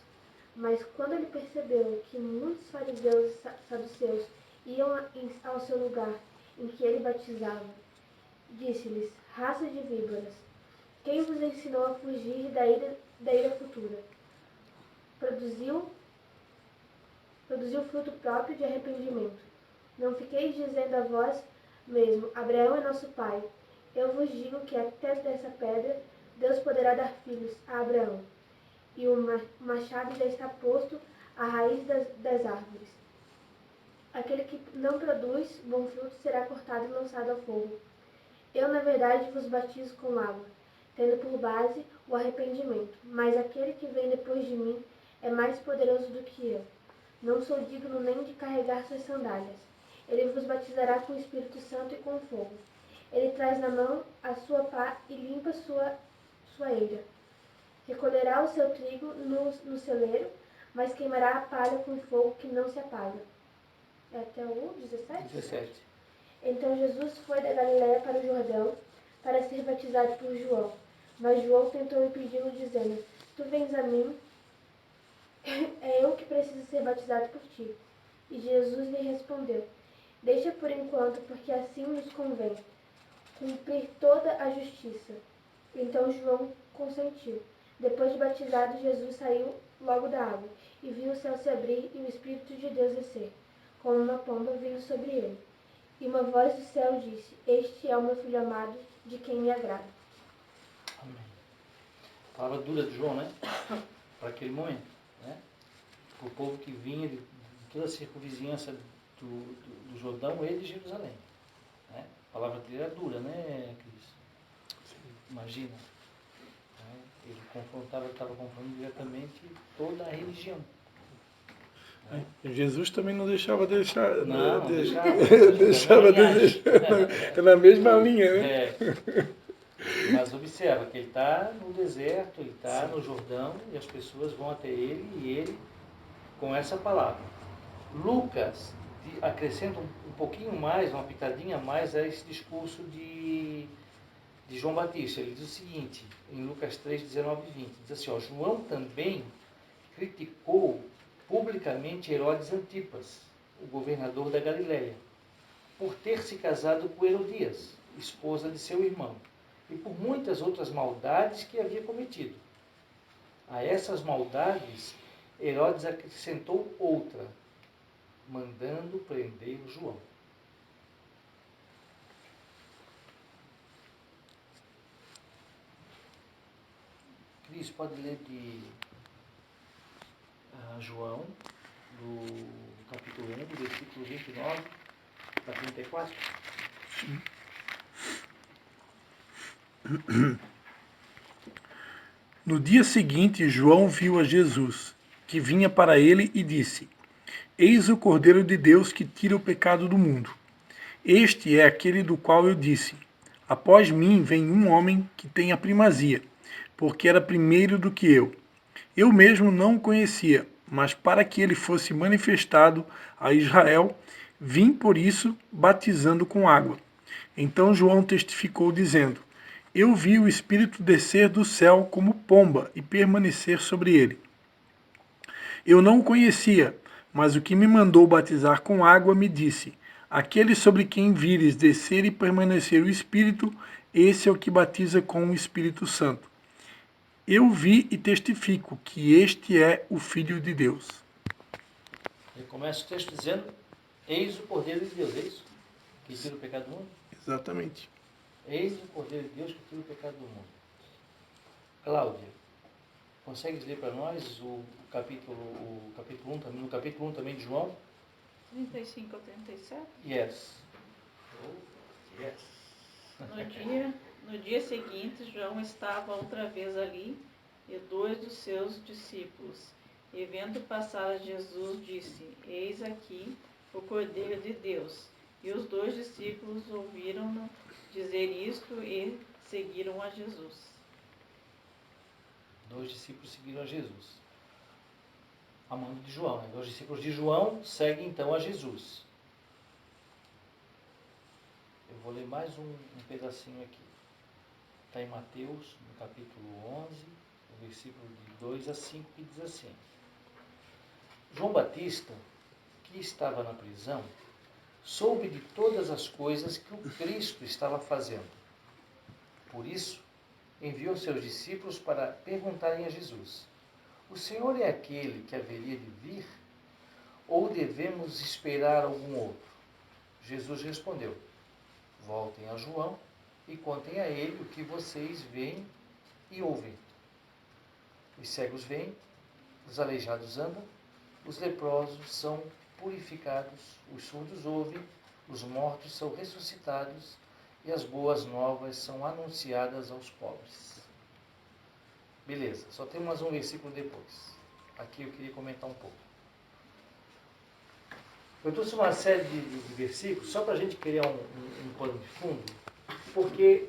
Mas quando ele percebeu que muitos fariseus e saduceus iam ao seu lugar em que ele batizava, disse-lhes: raça de víboras, quem vos ensinou a fugir da ira futura? Produziu fruto próprio de arrependimento. Não fiqueis dizendo a vós mesmo, Abraão é nosso pai. Eu vos digo que até dessa pedra Deus poderá dar filhos a Abraão. E o machado já está posto à raiz das árvores. Aquele que não produz bom fruto será cortado e lançado ao fogo. Eu, na verdade, vos batizo com água, tendo por base o arrependimento. Mas aquele que vem depois de mim é mais poderoso do que eu. Não sou digno nem de carregar suas sandálias. Ele vos batizará com o Espírito Santo e com fogo. Ele traz na mão a sua pá e limpa sua eira. Recolherá o seu trigo no celeiro, mas queimará a palha com fogo que não se apaga. É até o 17? 17. Então Jesus foi da Galiléia para o Jordão para ser batizado por João. Mas João tentou impedi-lo, dizendo, tu vens a mim, é eu que preciso ser batizado por ti. E Jesus lhe respondeu, deixa por enquanto, porque assim nos convém cumprir toda a justiça. Então João consentiu. Depois de batizado, Jesus saiu logo da água, e viu o céu se abrir e o Espírito de Deus descer, como uma pomba vindo sobre ele. E uma voz do céu disse, este é o meu Filho amado, de quem me agrado. Amém. Palavra dura de João, né? Para aquele momento, né? O povo que vinha de toda a circunvizinhança do Jordão e de Jerusalém. Né? A palavra dele era dura, né, Cris? Imagina. Né? Ele estava confrontando diretamente toda a religião. Né? Jesus também não deixava deixar. Não, Deixava desejar. Na mesma linha, né? É. Mas observa que ele está no deserto, ele está no Jordão, e as pessoas vão até ele, e ele, com essa palavra. Lucas acrescenta um pouquinho mais, uma pitadinha a mais a esse discurso de João Batista. Ele diz o seguinte, em Lucas 3, 19 e 20, diz assim, ó, João também criticou publicamente Herodes Antipas, o governador da Galiléia, por ter se casado com Herodias, esposa de seu irmão, e por muitas outras maldades que havia cometido. A essas maldades, Herodes acrescentou outra, mandando prender João. Cris, pode ler de João, do capítulo 1, do versículo 29 a 34? Sim. No dia seguinte, João viu a Jesus, que vinha para ele e disse, eis o Cordeiro de Deus que tira o pecado do mundo. Este é aquele do qual eu disse, após mim vem um homem que tem a primazia, porque era primeiro do que eu. Eu mesmo não o conhecia, mas para que ele fosse manifestado a Israel, vim por isso batizando com água. Então João testificou dizendo, eu vi o Espírito descer do céu como pomba e permanecer sobre ele. Eu não o conhecia, mas o que me mandou batizar com água me disse, aquele sobre quem vires descer e permanecer o Espírito, esse é o que batiza com o Espírito Santo. Eu vi e testifico que este é o Filho de Deus. Ele começa o texto dizendo, eis o Cordeiro de Deus, é isso? Que tira o pecado do mundo? Exatamente. Eis o Cordeiro de Deus que tira o pecado do mundo. Cláudia, consegues ler para nós o capítulo 1 também, no capítulo 1 também de João? 35 ao 37? Yes. Oh, yes. No dia seguinte, João estava outra vez ali, e 2 dos seus discípulos. E vendo passar a Jesus, disse, eis aqui o Cordeiro de Deus. E os 2 discípulos ouviram-no dizer isto e seguiram a Jesus. 2 discípulos seguiram a Jesus. A mando de João, né? 2 discípulos de João seguem então a Jesus. Eu vou ler mais um pedacinho aqui. Está em Mateus, no capítulo 11, no versículo de 2 a 5, que diz assim. João Batista, que estava na prisão, soube de todas as coisas que o Cristo estava fazendo. Por isso, enviou seus discípulos para perguntarem a Jesus, o Senhor é aquele que haveria de vir? Ou devemos esperar algum outro? Jesus respondeu: voltem a João e contem a ele o que vocês veem e ouvem. Os cegos veem, os aleijados andam, os leprosos são purificados, os surdos ouvem, os mortos são ressuscitados e as boas novas são anunciadas aos pobres. Beleza, só tem mais um versículo depois. Aqui eu queria comentar um pouco. Eu trouxe uma série de versículos só para a gente criar um pano de fundo, porque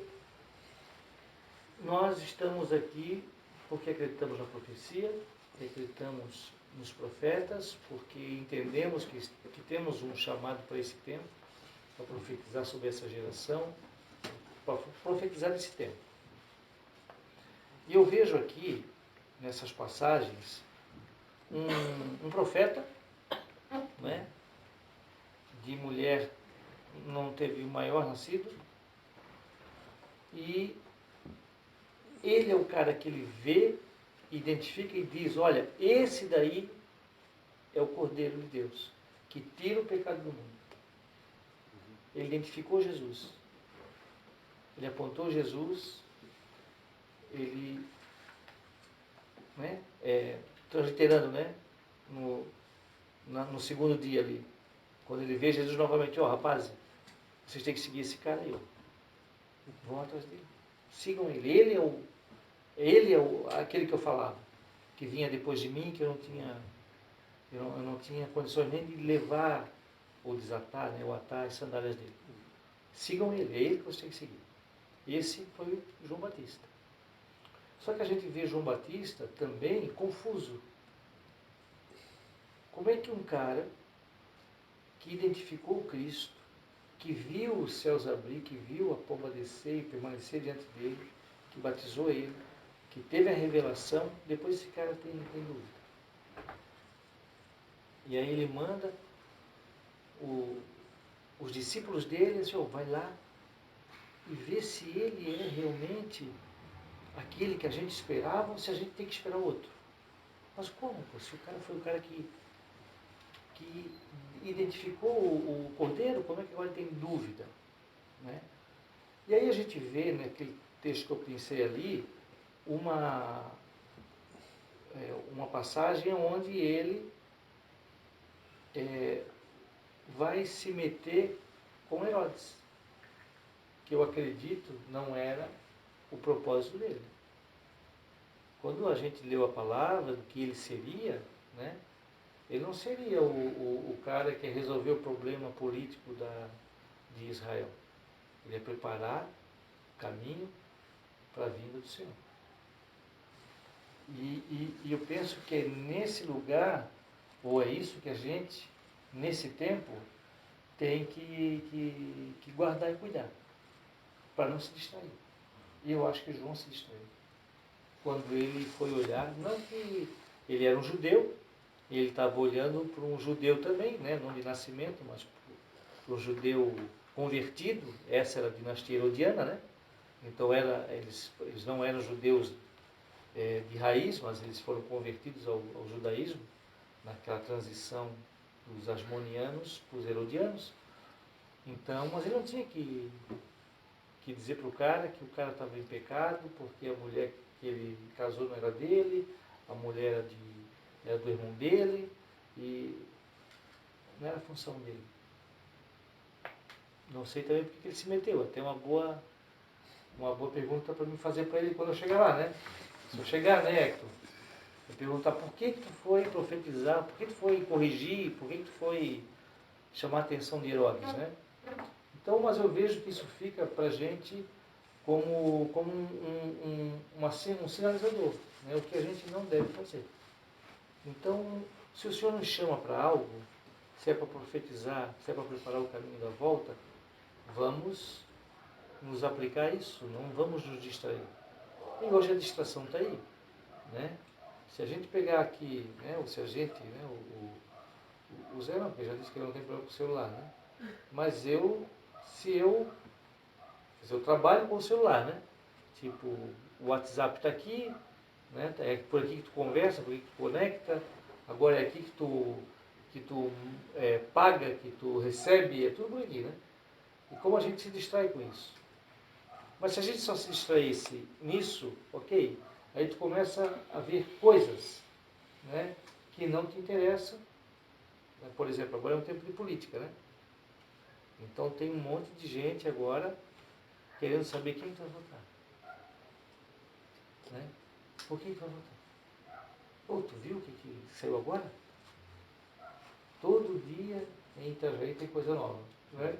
nós estamos aqui porque acreditamos na profecia, acreditamos nos profetas, porque entendemos que temos um chamado para esse tempo, para profetizar sobre essa geração, para profetizar esse tempo. E eu vejo aqui, nessas passagens, um profeta, né, de mulher não teve o maior nascido, e ele é o cara que ele vê, identifica e diz: olha, esse daí é o Cordeiro de Deus, que tira o pecado do mundo. Ele identificou Jesus. Ele apontou Jesus, ele, né, transliterando, né, no segundo dia ali, quando ele vê Jesus novamente: ó, rapazes, vocês têm que seguir esse cara aí, ó. Vão atrás dele. Sigam ele. Ele é aquele que eu falava, que vinha depois de mim, que eu não tinha condições nem de levar ou desatar, né, ou atar as sandálias dele. Sigam ele, é ele que vocês têm que seguir. Esse foi o João Batista. Só que a gente vê João Batista também confuso. Como é que um cara que identificou o Cristo, que viu os céus abrir, que viu a pomba descer e permanecer diante dele, que batizou ele, que teve a revelação, depois esse cara tem dúvida. E aí ele manda os discípulos dele, assim, vai lá e vê se ele é realmente aquele que a gente esperava ou se a gente tem que esperar outro. Mas como? Se o cara foi o cara que identificou o Cordeiro, como é que agora tem dúvida? Né? E aí a gente vê, naquele texto que eu pensei ali, uma passagem onde ele vai se meter com Herodes, que eu acredito não era o propósito dele. Quando a gente leu a palavra do que ele seria, né, ele não seria o cara que resolveu o problema político de Israel. Ele ia preparar o caminho para a vinda do Senhor. E eu penso que é nesse lugar, ou é isso que a gente, nesse tempo, tem que guardar e cuidar, para não se distrair. E eu acho que João se distraiu. Quando ele foi olhar, não que ele era um judeu, e ele estava olhando para um judeu também, né, não de nascimento, mas para um judeu convertido. Essa era a dinastia herodiana, né? Então eles não eram judeus de raiz, mas eles foram convertidos ao judaísmo, naquela transição dos asmonianos para os herodianos. Então, mas ele não tinha que dizer para o cara que o cara estava em pecado, porque a mulher que ele casou não era dele, a mulher era do irmão dele, e não era a função dele. Não sei também porque ele se meteu. Até uma boa pergunta para me fazer para ele quando eu chegar lá, né? Se eu chegar, né, Hector? Eu perguntar por que tu foi profetizar, por que tu foi corrigir, por que tu foi chamar a atenção de Herodes, né? Então, mas eu vejo que isso fica para a gente como um sinalizador, né? O que a gente não deve fazer. Então, se o Senhor nos chama para algo, se é para profetizar, se é para preparar o caminho da volta, vamos nos aplicar a isso, não vamos nos distrair. E hoje a distração está aí, né? Se a gente pegar aqui, né, ou se a gente, né, o Zé não, porque já disse que ele não tem problema com o celular, né? Mas eu trabalho com o celular, né? Tipo, o WhatsApp está aqui, né? É por aqui que tu conversa, por aqui que tu conecta, agora é aqui que que tu paga, que tu recebe, é tudo bonitinho, né? E como a gente se distrai com isso. Mas se a gente só se distraísse nisso, ok, aí tu começa a ver coisas, né, que não te interessam. Por exemplo, agora é um tempo de política, né? Então tem um monte de gente agora querendo saber quem tu vai votar. Né? Por quem tu vai votar? Pô, tu viu o que saiu agora? Todo dia em Itajaí tem coisa nova. Né?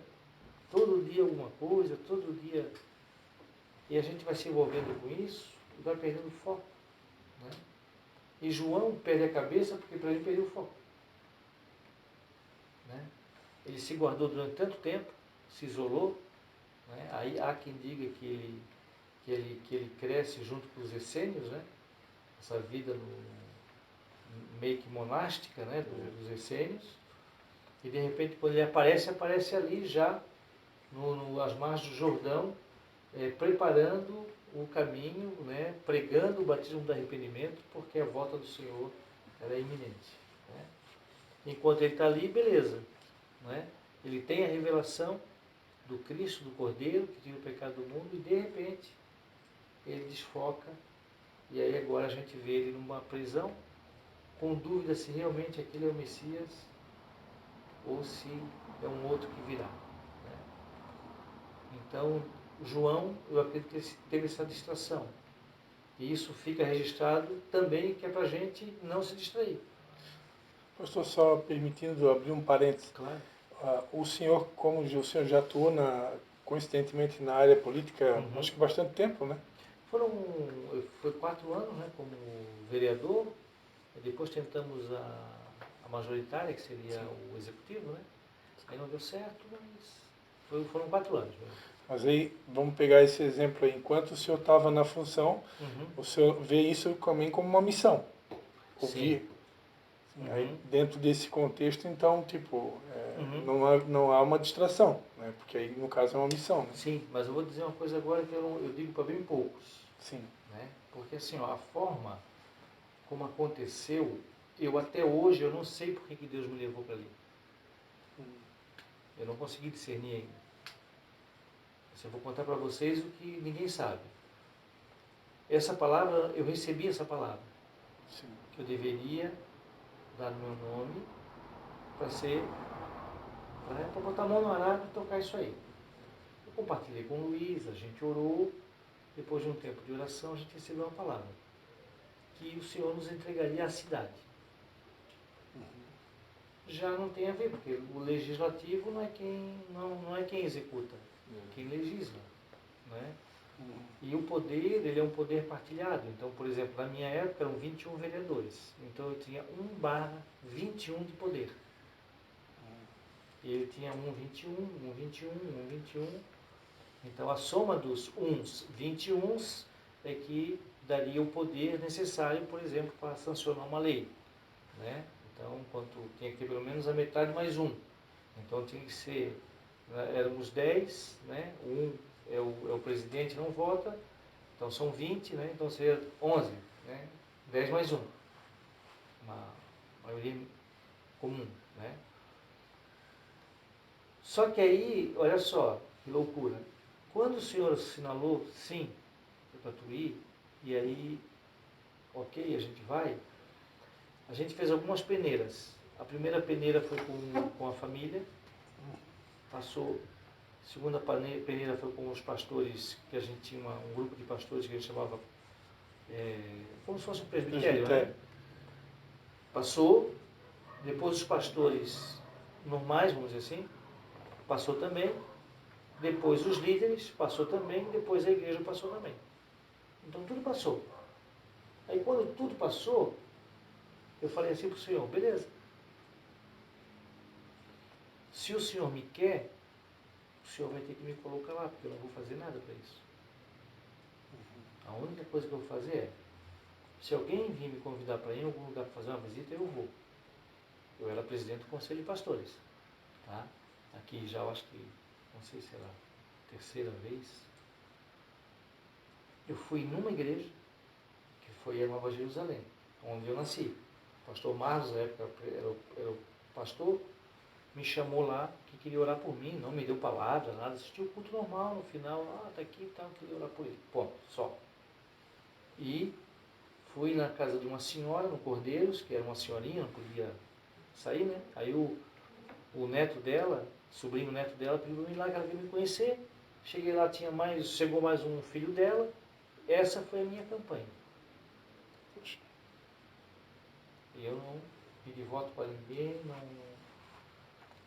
Todo dia alguma coisa, todo dia. E a gente vai se envolvendo com isso e vai perdendo foco. Né? E João perde a cabeça porque para ele perdeu o foco. Né? Ele se guardou durante tanto tempo, se isolou. Né? Aí há quem diga que ele cresce junto com os essênios, né? Essa vida meio que monástica, né? dos essênios. E de repente, quando ele aparece ali já às margens do Jordão, preparando o caminho, né? Pregando o batismo do arrependimento, porque a volta do Senhor era iminente. Né? Enquanto ele está ali, beleza. Né? Ele tem a revelação do Cristo, do Cordeiro, que tira o pecado do mundo, e de repente ele desfoca, e aí agora a gente vê ele numa prisão, com dúvida se realmente aquele é o Messias, ou se é um outro que virá. Né? Então, João, eu acredito que ele teve essa distração. E isso fica registrado também, que é para a gente não se distrair. Pastor, só permitindo abrir um parênteses. Claro. O senhor, como o senhor já atuou coincidentemente na área política, acho que bastante tempo, né? Foi 4 anos, né, como vereador, e depois tentamos a majoritária, que seria o executivo, né? Aí não deu certo, mas foram 4 anos. Né? Mas aí, vamos pegar esse exemplo aí. Enquanto o senhor estava na função, o senhor vê isso também como uma missão. Ouvir. Aí, dentro desse contexto, então, tipo, não há uma distração, né? Porque aí, no caso, é uma missão. Né? Sim, mas eu vou dizer uma coisa agora que eu digo para bem poucos. Sim. Né? Porque, assim, ó, a forma como aconteceu, até hoje, eu não sei por que Deus me levou para ali. Eu não consegui discernir ainda. Eu vou contar para vocês o que ninguém sabe. Essa palavra, eu recebi essa palavra. Sim. Que eu deveria dar meu nome para botar a mão no arado e tocar isso aí. Eu compartilhei com o Luiz, a gente orou. Depois de um tempo de oração, a gente recebeu uma palavra. Que o Senhor nos entregaria a cidade. Já não tem a ver, porque o legislativo não é quem executa, é quem legisla. Né? E o poder, ele é um poder partilhado. Então, por exemplo, na minha época eram 21 vereadores. Então eu tinha 1/21 de poder. E ele tinha 1/21, 1/21, 1/21. Então a soma dos 21 é que daria o poder necessário, por exemplo, para sancionar uma lei. Né? Então, tinha que ter pelo menos a metade mais 1. Então tinha que ser, éramos 10, né? É o presidente, não vota, então são 20, né? Então seria 11, né? 10 mais 1. Uma maioria comum. Né? Só que aí, olha só, que loucura. Quando o senhor assinalou, sim, foi para tu ir, e aí, ok, a gente vai, a gente fez algumas peneiras. A primeira peneira foi com a família, passou. A segunda peneira foi com os pastores, que a gente tinha um grupo de pastores que a gente chamava como se fosse um presbitério. Né? Passou. Depois os pastores normais, vamos dizer assim, passou também. Depois os líderes, passou também. Depois a igreja passou também. Então tudo passou. Aí quando tudo passou, eu falei assim para o Senhor, beleza. Se o Senhor me quer, o Senhor vai ter que me colocar lá, porque eu não vou fazer nada para isso. A única coisa que eu vou fazer é, se alguém vir me convidar para ir em algum lugar para fazer uma visita, eu vou. Eu era presidente do Conselho de Pastores. Tá? Aqui já eu acho que, não sei se era a terceira vez, eu fui numa igreja, que foi a Nova Jerusalém, onde eu nasci. O pastor Marlos, na época, era o pastor me chamou lá, que queria orar por mim, não me deu palavra, nada, assistiu o culto normal, no final, tá aqui e tal, queria orar por ele, ponto, só. E fui na casa de uma senhora, no Cordeiros, que era uma senhorinha, não podia sair, né? Aí o neto dela, sobrinho neto dela, pediu para mim lá, que ela veio me conhecer. Cheguei lá, chegou mais um filho dela. Essa foi a minha campanha. E eu não pedi voto para ninguém, não...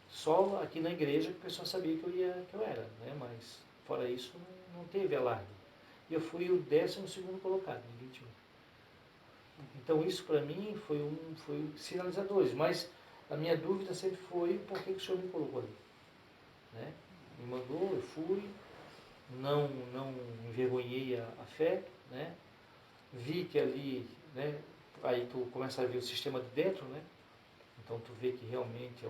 Só aqui na igreja que o pessoal sabia que eu era, né? Mas fora isso não teve alarde. E eu fui o 12º colocado, em 21. Então isso para mim foi sinalizador. Mas a minha dúvida sempre foi por que o senhor me colocou ali. Né? Me mandou, eu fui, não envergonhei a fé, né? Vi que ali, né? Aí tu começa a ver o sistema de dentro, né? Então tu vê que realmente é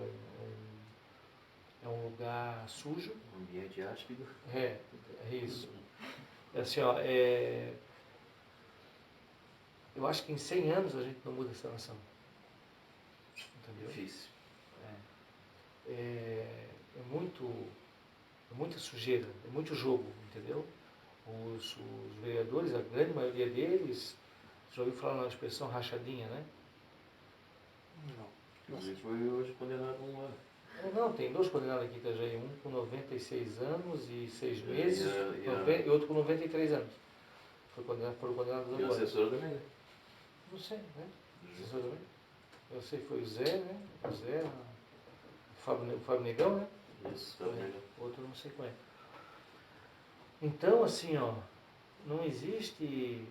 um lugar sujo. Um ambiente áspero. É isso. É assim, ó, eu acho que em 100 anos a gente não muda essa nação. Entendeu? Difícil. É muita sujeira, é muito jogo, entendeu? Os vereadores, a grande maioria deles, já ouviu falar na expressão rachadinha, né? Não. Ele foi hoje condenado a 1 ano. Não, tem 2 condenados aqui em Itajaí, um com 96 anos e 6 meses, E e outro com 93 anos. Foram condenados E o agora. assessor também. Não sei, né? Assessor também? Eu sei que foi o Zé, né? O Zé, o Fábio Negão, né? Isso, tá vendo? Outro não sei qual é. Então, assim, ó, não existe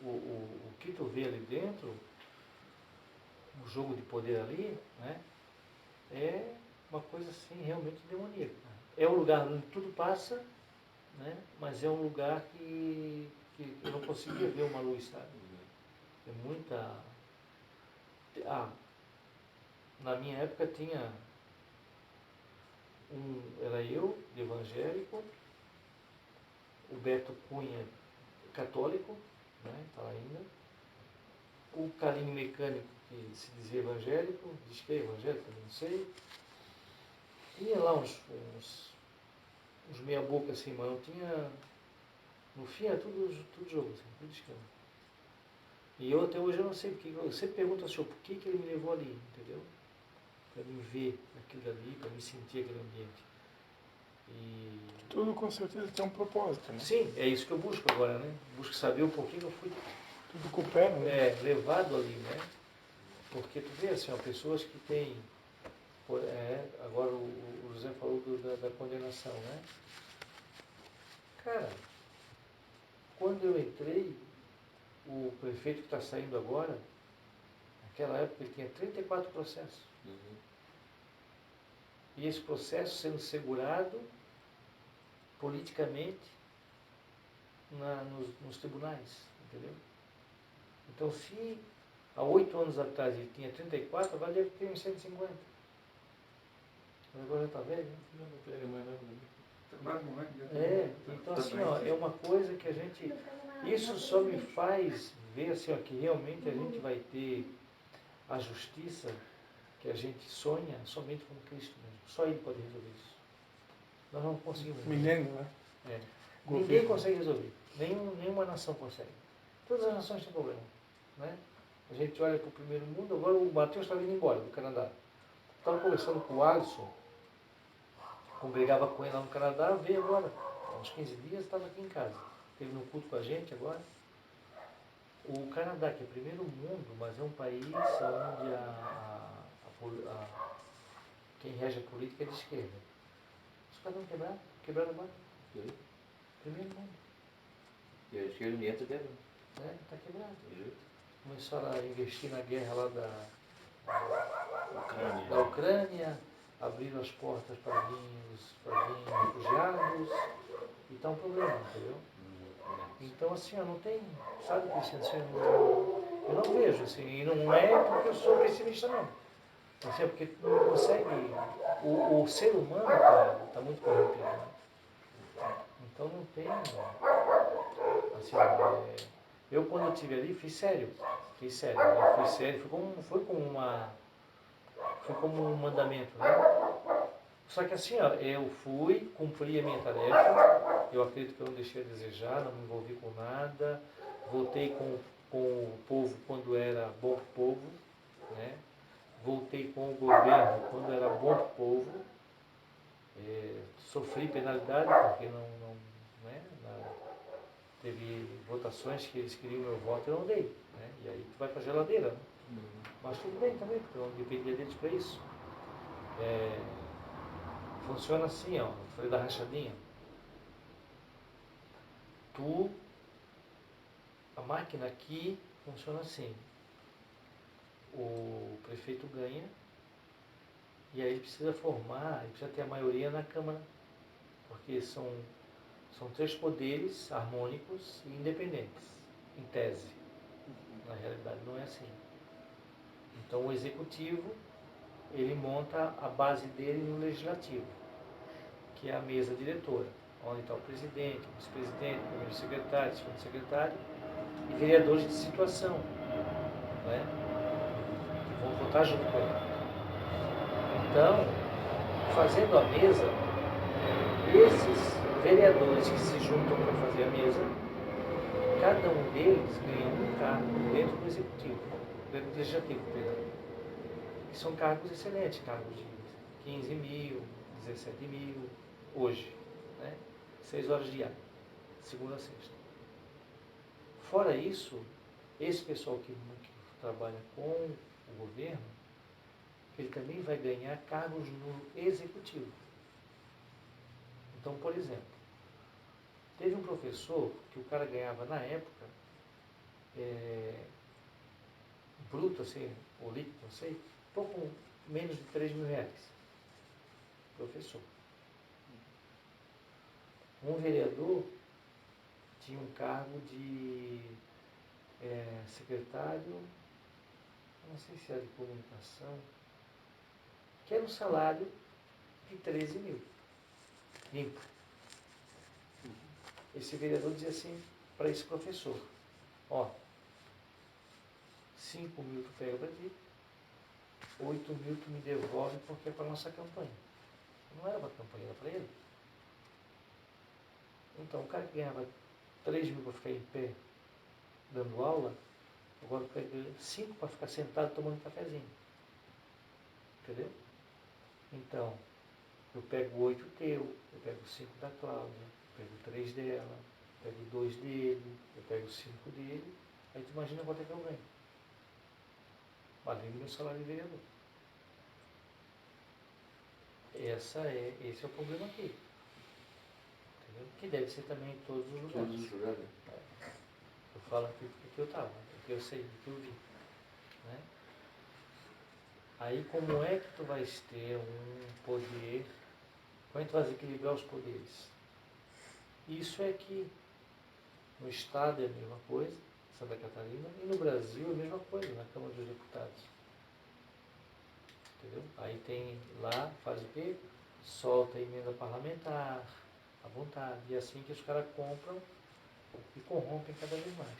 o que tu vê ali dentro, o jogo de poder ali, né? É uma coisa assim realmente demoníaca. É um lugar onde tudo passa, né? Mas é um lugar que eu não conseguia ver uma luz, sabe? É muita... na minha época tinha era eu, evangélico, o Beto Cunha, católico, né? Tá lá ainda. O Carlinho Mecânico, que se dizia evangélico, diz que é evangélico, não sei. Tinha lá uns meia boca assim, mas não tinha... No fim era tudo jogo, assim, tudo esquema. E eu até hoje eu não sei porque. Eu sempre pergunto ao senhor por que ele me levou ali, entendeu? Para me ver aquilo ali, para me sentir aquele ambiente. E... Tudo com certeza tem um propósito, né? Sim, é isso que eu busco agora, né? Busco saber o porquê que eu fui Tudo coopera, né? levado ali, né? Porque tu vê assim, ó, pessoas que têm... agora o José falou da condenação, né? Cara, quando eu entrei, o prefeito que está saindo agora, naquela época ele tinha 34 processos. E esse processo sendo segurado politicamente nos tribunais, entendeu? Então, se há 8 anos atrás ele tinha 34, agora deve ter uns 150. Mas agora já está velho, né? Não pega mais nada. Então assim, ó, é uma coisa que a gente... Isso só me faz ver assim, ó, que realmente a gente vai ter a justiça que a gente sonha somente com Cristo mesmo. Só Ele pode resolver isso. Nós não conseguimos. Milênio, né? Ninguém consegue resolver. Nenhuma nação consegue. Todas as nações têm problema. Né? A gente olha para o primeiro mundo, agora o Matheus está vindo embora do Canadá. Estava conversando com o Alisson, congregava com ele lá no Canadá, veio agora. Há uns 15 dias estava aqui em casa. Esteve no culto com a gente agora. O Canadá, que é primeiro mundo, mas é um país onde quem rege a política é de esquerda. Os caras não quebraram o banco. Primeiro mundo. E a esquerda nem entra dentro. Está quebrado. Começaram a investir na guerra lá da Ucrânia, abriram as portas para vir refugiados, e está um problema, entendeu? Então, assim, não tem, sabe, Cristiano, assim, eu não vejo, assim, e não é porque eu sou pessimista, não. Assim, é porque tu não consegue, o ser humano está muito corrompido, né? Então não tem, assim, eu quando eu estive ali, fiz sério, né? Fui como uma foi como um mandamento, né? Só que assim, ó, eu fui, cumpri a minha tarefa, eu acredito que eu não deixei a desejar, não me envolvi com nada, voltei com o povo quando era bom povo, né? Voltei com o governo quando era bom povo, sofri penalidade porque né, teve votações que eles queriam meu voto e eu não dei, né? E aí tu vai para a geladeira, né? Mas tudo bem também, porque eu não dependia deles para isso. Funciona assim, ó, foi da rachadinha. A máquina aqui funciona assim. O prefeito ganha e aí ele precisa formar, ele precisa ter a maioria na Câmara, porque são 3 poderes harmônicos e independentes, em tese. Na realidade não é assim. Então o executivo, ele monta a base dele no legislativo, que é a mesa diretora, onde está o presidente, o vice-presidente, o primeiro secretário, o segundo secretário e vereadores de situação, né? Que vão votar junto com ele. Então, fazendo a mesa, esses vereadores que se juntam para fazer a mesa, cada um deles ganha um cargo dentro do executivo, dentro do legislativo, perdão. Que são cargos excelentes, cargos de 15 mil, 17 mil, hoje, né? 6 horas diárias, segunda a sexta. Fora isso, esse pessoal que trabalha com o governo, ele também vai ganhar cargos no executivo. Então, por exemplo, teve um professor que o cara ganhava na época, bruto assim, ou líquido, não sei, pouco menos de 3 mil reais. Professor. Um vereador tinha um cargo de secretário, não sei se era de comunicação, que era um salário de 13 mil, limpo. Esse vereador dizia assim para esse professor, ó, 5 mil tu pega para ti, 8 mil tu me devolve porque é para a nossa campanha. Não era para a campanha, era para ele. Então o cara que ganhava 3 mil para ficar em pé dando aula, agora pega 5 para ficar sentado tomando um cafezinho. Entendeu? Então, eu pego 8 teu, eu pego 5 da Cláudia, eu pego 3 dela, eu pego 2 dele, eu pego 5 dele, aí tu imagina quanto é que eu ganho. Além do meu salário de vereador. Esse é o problema aqui. Entendeu? Que deve ser também em todos os lugares. Todos os lugares. Eu falo aqui porque eu estava, porque eu sei, porque eu vi. Né? Aí como é que tu vais ter um poder, como é que tu vais equilibrar os poderes? Isso é que no Estado é a mesma coisa, Santa Catarina, e no Brasil é a mesma coisa, na Câmara dos Deputados. Entendeu? Aí tem lá, faz o quê? Solta a emenda parlamentar, à vontade, e assim que os caras compram e corrompem cada vez mais.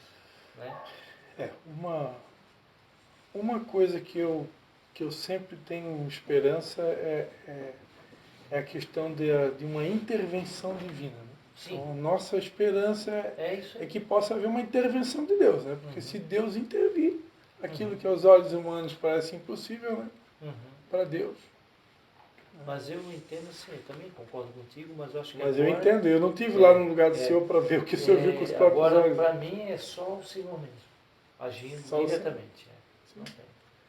Né? Uma coisa que eu sempre tenho esperança é a questão de uma intervenção divina. Né? Sim. Então, a nossa esperança é que possa haver uma intervenção de Deus. Né? Porque se Deus intervir, aquilo que aos olhos humanos parece impossível, né? Para Deus. Mas eu entendo assim, eu também concordo contigo, mas eu acho que Mas agora, eu entendo, eu não estive lá no lugar do Senhor para ver o que o Senhor viu com os próprios agora, olhos. para mim, é só o Senhor mesmo, agindo Só o diretamente. Não tem.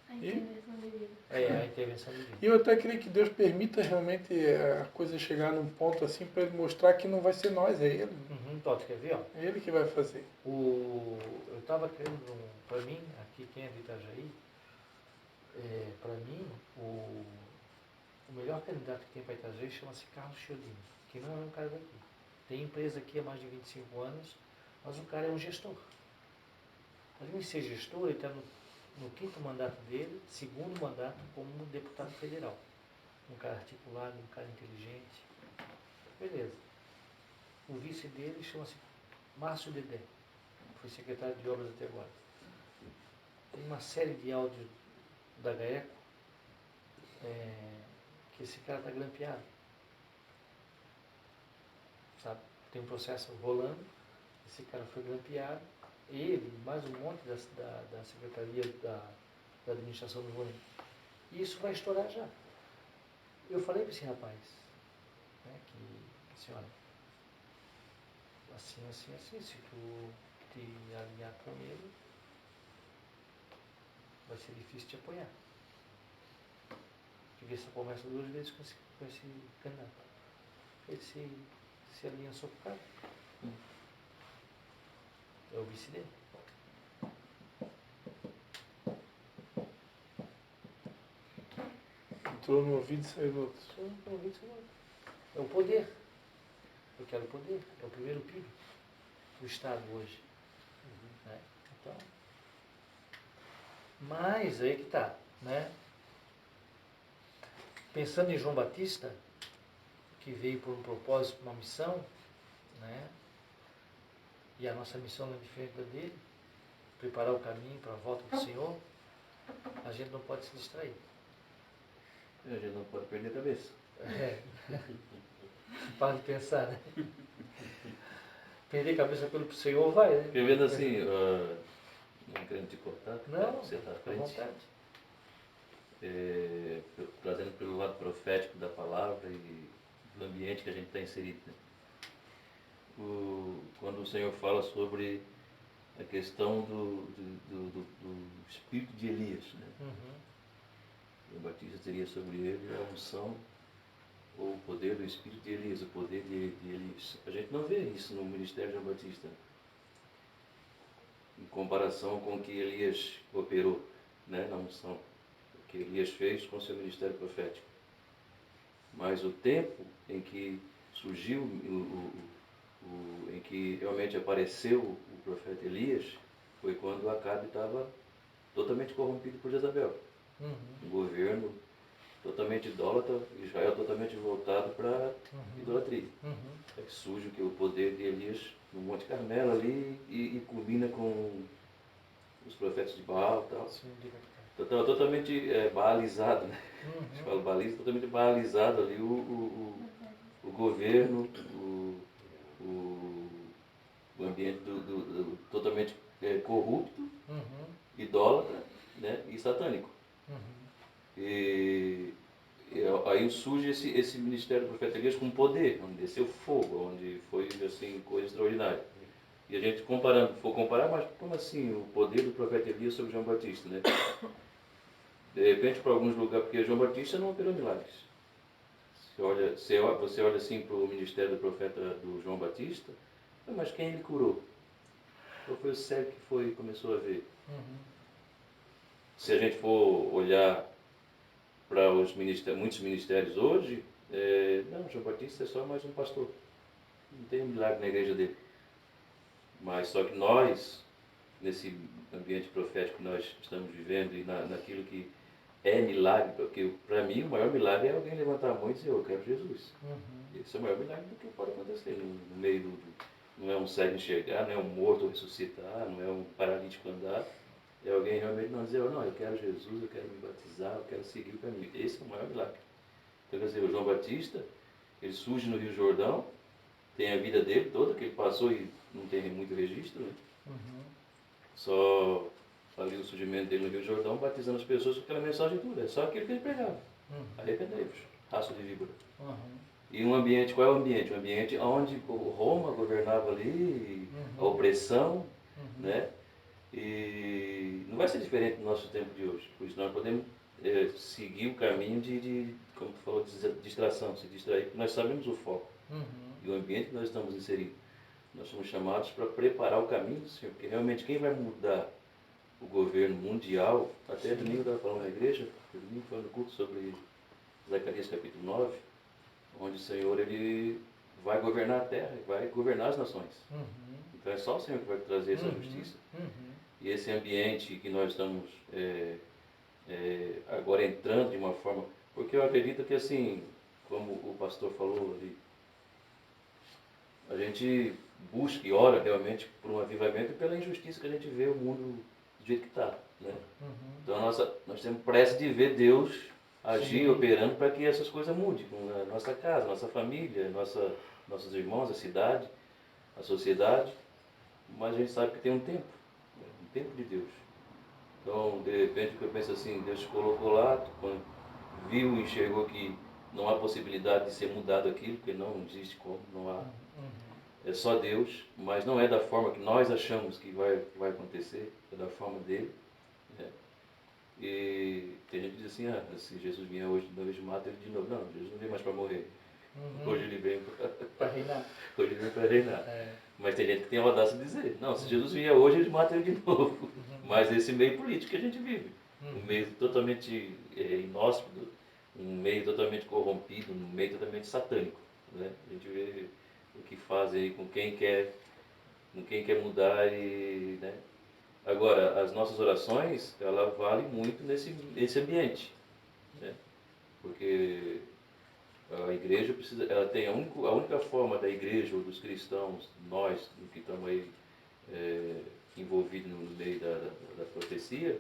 A intervenção divina. A intervenção divina. E eu até creio que Deus permita realmente a coisa chegar num ponto assim para ele mostrar que não vai ser nós, é Ele. Tó, tu quer ver? Ó? É Ele que vai fazer. Eu estava querendo, para mim, aqui quem é de Itajaí, para mim, o melhor candidato que tem para Itajaí chama-se Carlos Chiodini, que não é um cara daqui. Tem empresa aqui há mais de 25 anos, mas o cara é um gestor. Além de ser gestor, ele está no 5º mandato dele, 2º mandato como deputado federal. Um cara articulado, um cara inteligente. Beleza. O vice dele chama-se Márcio Dedé. Foi secretário de obras até agora. Tem uma série de áudios da GAECO que esse cara está grampeado. Sabe? Tem um processo rolando, esse cara foi grampeado, ele, mais um monte da secretaria da administração do governo. E isso vai estourar já. Eu falei para esse rapaz, né, que, assim, olha, assim, se tu te alinhar com ele, vai ser difícil te apoiar. Tive essa conversa 2 vezes com esse candidato. Ele se aliançou com o cara. É o vice dele. Entrou no ouvido e saiu do outro. É o poder. Eu quero poder. É o primeiro PIB do Estado hoje. Né? Então, mas aí que está, né? Pensando em João Batista, que veio por um propósito, uma missão, né? E a nossa missão não é diferente da dele, preparar o caminho para a volta do Senhor, a gente não pode se distrair. A gente não pode perder a cabeça. Para de pensar, né? Perder a cabeça pelo Senhor vai, né? Porque vendo assim, não querendo te cortar, Não, você está à à frente. vontade. Trazendo pelo lado profético da palavra e do ambiente que a gente está inserido. Né? Quando o Senhor fala sobre a questão do espírito de Elias, né? O Batista teria sobre ele a unção ou o poder do espírito de Elias, o poder de Elias. A gente não vê isso no ministério de João Batista, em comparação com o que Elias operou, né, na unção, o que Elias fez com seu ministério profético. Mas o tempo em que surgiu, em que realmente apareceu o profeta Elias, foi quando Acabe estava totalmente corrompido por Jezabel. Um governo totalmente idólatra, Israel totalmente voltado para a idolatria. É que surge o poder de Elias no Monte Carmelo ali e culmina com os profetas de Baal e tal. Então estava totalmente baalizado, né? A gente fala baliza, totalmente baalizado ali o governo, o ambiente totalmente corrupto, idólatra, né? E satânico. E aí surge esse ministério do profeta Elias com poder, onde desceu fogo, onde foi assim, coisa extraordinária. E a gente for comparar, mas como assim o poder do profeta Elias sobre João Batista, né? De repente, para alguns lugares, porque João Batista não operou milagres. Você olha assim para o ministério do profeta do João Batista, mas quem ele curou? Qual foi o cego que começou a ver? Se a gente for olhar para muitos ministérios hoje, não, João Batista é só mais um pastor. Não tem um milagre na igreja dele. Mas só que nós, nesse ambiente profético que nós estamos vivendo e naquilo que é milagre, porque para mim o maior milagre é alguém levantar a mão e dizer, eu quero Jesus. Esse é o maior milagre do que pode acontecer no meio não é um cego enxergar, não é um morto ressuscitar, não é um paralítico andar. É alguém realmente não dizer, não, eu quero Jesus, eu quero me batizar, eu quero seguir o caminho. Esse é o maior milagre. Então, quer dizer, o João Batista, ele surge no Rio Jordão, tem a vida dele toda, que ele passou e não tem muito registro, né? Só ali o surgimento dele no Rio Jordão, batizando as pessoas com aquela mensagem toda. É só aquilo que ele pregava. Arrependei-vos, raça de víbora. E um ambiente, qual é o ambiente? Um ambiente onde Roma governava ali, a opressão, né? E não vai ser diferente no nosso tempo de hoje. Por isso nós podemos seguir o caminho como tu falou, de distração, se distrair, porque nós sabemos o foco e o ambiente que nós estamos inseridos. Nós somos chamados para preparar o caminho do Senhor, porque realmente quem vai mudar o governo mundial, até domingo eu estava falando na igreja, domingo foi no culto sobre Zacarias capítulo 9, onde o Senhor ele vai governar a terra, vai governar as nações. Então é só o Senhor que vai trazer essa justiça. E esse ambiente que nós estamos agora entrando de uma forma... Porque eu acredito que assim, como o pastor falou ali, a gente busca e ora realmente por um avivamento e pela injustiça que a gente vê o mundo do jeito que está. Né? Então nós temos pressa de ver Deus agir, operando para que essas coisas mudem. Na nossa casa, nossa família, nossos irmãos, a cidade, a sociedade. Mas a gente sabe que tem um tempo de Deus. Então, de repente, eu penso assim, Deus te colocou lá, tu viu e enxergou que não há possibilidade de ser mudado aquilo, porque não existe como, não há. É só Deus, mas não é da forma que nós achamos que vai acontecer, é da forma dele. Né? E tem gente que diz assim, se Jesus vier hoje de novo, eles matam ele de novo. Não, Jesus não vem mais para morrer. Hoje ele vem para reinar. Hoje ele vem para reinar. Mas tem gente que tem a audácia de dizer, não, se Jesus vier hoje, eles matam ele de novo. Mas esse meio político que a gente vive, um meio totalmente inóspito, um meio totalmente corrompido, um meio totalmente satânico. Né? A gente vê o que fazem aí com quem quer mudar e... Né? Agora, as nossas orações, ela vale muito nesse ambiente. Né? Porque a igreja precisa, ela tem a única forma da igreja ou dos cristãos, nós que estamos aí envolvidos no meio da profecia,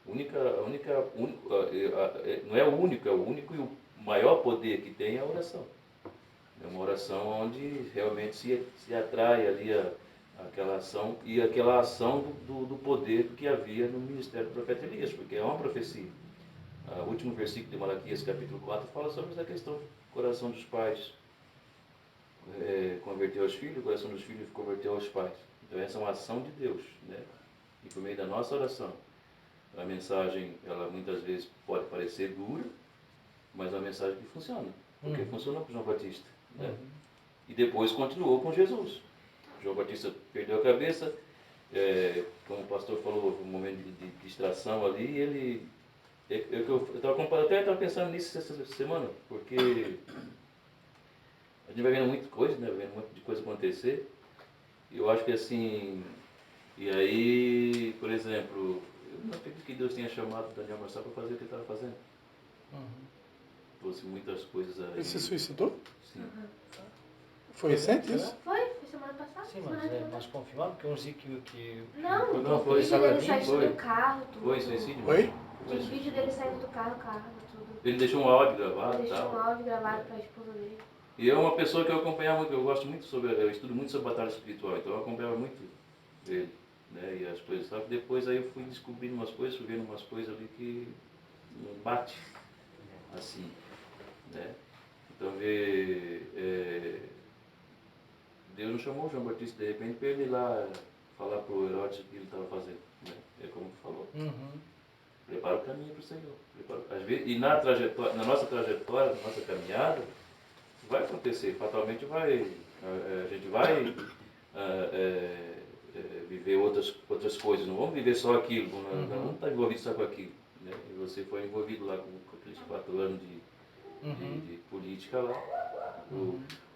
não é o único e o maior poder que tem é a oração. É uma oração onde realmente se atrai ali aquela ação e aquela ação do poder que havia no ministério do profeta Elias, porque é uma profecia. O último versículo de Malaquias, capítulo 4, fala sobre essa questão do coração dos pais converteu aos filhos, o coração dos filhos converteu aos pais. Então essa é uma ação de Deus, né? E por meio da nossa oração, a mensagem, ela muitas vezes pode parecer dura, mas é uma mensagem que funciona, porque funcionou com João Batista, né? E depois continuou com Jesus. João Batista perdeu a cabeça, como o pastor falou, houve um momento de distração ali, ele... Eu estava pensando nisso essa semana, porque a gente vai vendo muita coisa, né? Vendo um monte de coisa acontecer. E eu acho que assim... E aí, por exemplo, eu não acredito que Deus tenha chamado Daniel Marçal para fazer o que ele estava fazendo. Trouxe muitas coisas aí. Ele se suicidou? Sim. Foi recente isso? Foi semana passada. Sim, mas nós confirmamos que eu disse que Não, foi, tem vídeo dele foi. saindo do carro, tudo. Foi suicídio? Foi? Tem vídeo dele saindo do carro, tudo. Ele deixou um áudio gravado. Ele deixou um áudio gravado para a esposa dele. E é uma pessoa que eu acompanhava muito, eu gosto muito eu estudo muito sobre batalha espiritual, então eu acompanhava muito ele, né, e as coisas, só que depois aí eu fui descobrindo umas coisas, fui vendo umas coisas ali que não bate, assim, né. Então Deus não chamou o João Batista de repente para ele ir lá falar para o Herodes o que ele estava fazendo, né, é como tu falou. Prepara o caminho para o Senhor. Às vezes, e na nossa trajetória, na nossa caminhada, vai acontecer, fatalmente a gente vai viver outras coisas, não vamos viver só aquilo, não vamos estar envolvido só com aquilo. Né? E você foi envolvido lá com aqueles 4 anos de política lá.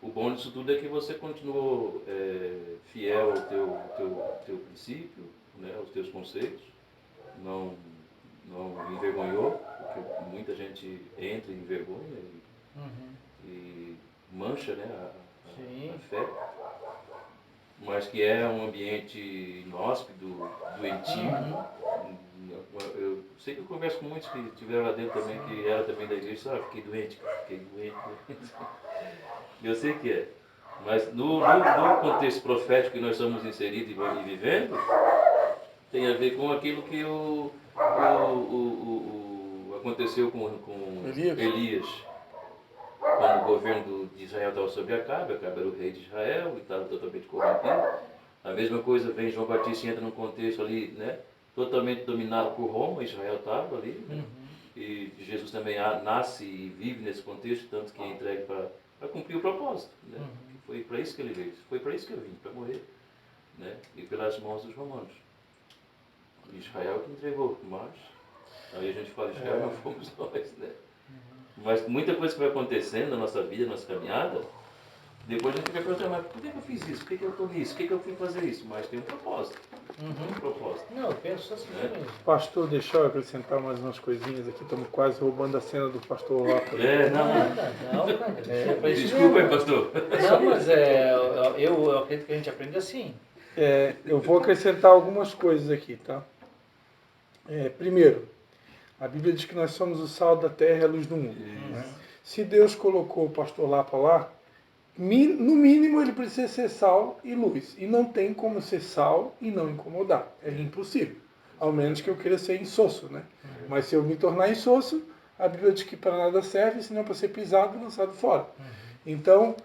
O bom disso tudo é que você continuou fiel ao teu princípio, né, aos teus conceitos, não envergonhou, porque muita gente entra em vergonha e mancha, né, a fé, mas que é um ambiente inóspito, doentio. Eu sei que eu converso com muitos que estiveram lá dentro também, que era também da igreja, fiquei doente, fiquei doente. Eu sei que é, mas no contexto profético que nós somos inseridos e vivendo, tem a ver com aquilo que aconteceu com Elias. Quando o governo de Israel estava sobre Acabe era o rei de Israel e estava totalmente corrompido. A mesma coisa vem João Batista e entra num contexto ali, né, totalmente dominado por Roma, Israel estava ali, né? E Jesus também nasce e vive nesse contexto, tanto que é entregue para cumprir o propósito. Né? Foi para isso que ele veio, foi para isso que eu vim, para morrer, né? E pelas mãos dos romanos. Israel que entregou, mas aí a gente fala Israel, não fomos nós, né? Mas muita coisa que vai acontecendo na nossa vida, na nossa caminhada, depois a gente fica perguntando, mas por que eu fiz isso? Por que eu estou nisso? Por que eu fui fazer isso? Mas tem um propósito. Tem um propósito. Não, eu penso assim também. Pastor, deixa eu acrescentar mais umas coisinhas aqui, estamos quase roubando a cena do pastor Lapa. Não, cara. Desculpa aí, pastor. Não, mas eu acredito que a gente aprende assim. Eu vou acrescentar algumas coisas aqui, tá? Primeiro, A Bíblia diz que nós somos o sal da terra e a luz do mundo. Né? Se Deus colocou o pastor Lapa lá, no mínimo ele precisa ser sal e luz. E não tem como ser sal e não incomodar. É impossível. Ao menos que eu queira ser insosso, né? Mas se eu me tornar insosso, a Bíblia diz que para nada serve, senão para ser pisado e lançado fora. Então,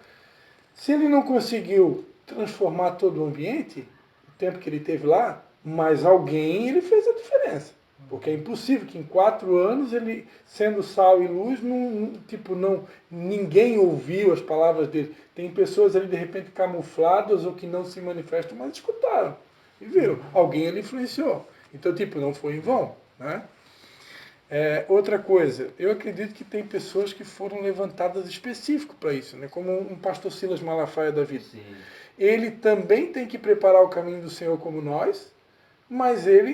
se ele não conseguiu transformar todo o ambiente, o tempo que ele teve lá, mas alguém ele fez a diferença. Porque é impossível que em 4 anos ele, sendo sal e luz, ninguém ouviu as palavras dele. Tem pessoas ali de repente camufladas ou que não se manifestam, mas escutaram e viram. Alguém ele influenciou. Então, não foi em vão, né? Outra coisa, eu acredito que tem pessoas que foram levantadas específico para isso, né? Como um pastor Silas Malafaia da vida. Sim. Ele também tem que preparar o caminho do Senhor como nós, mas eu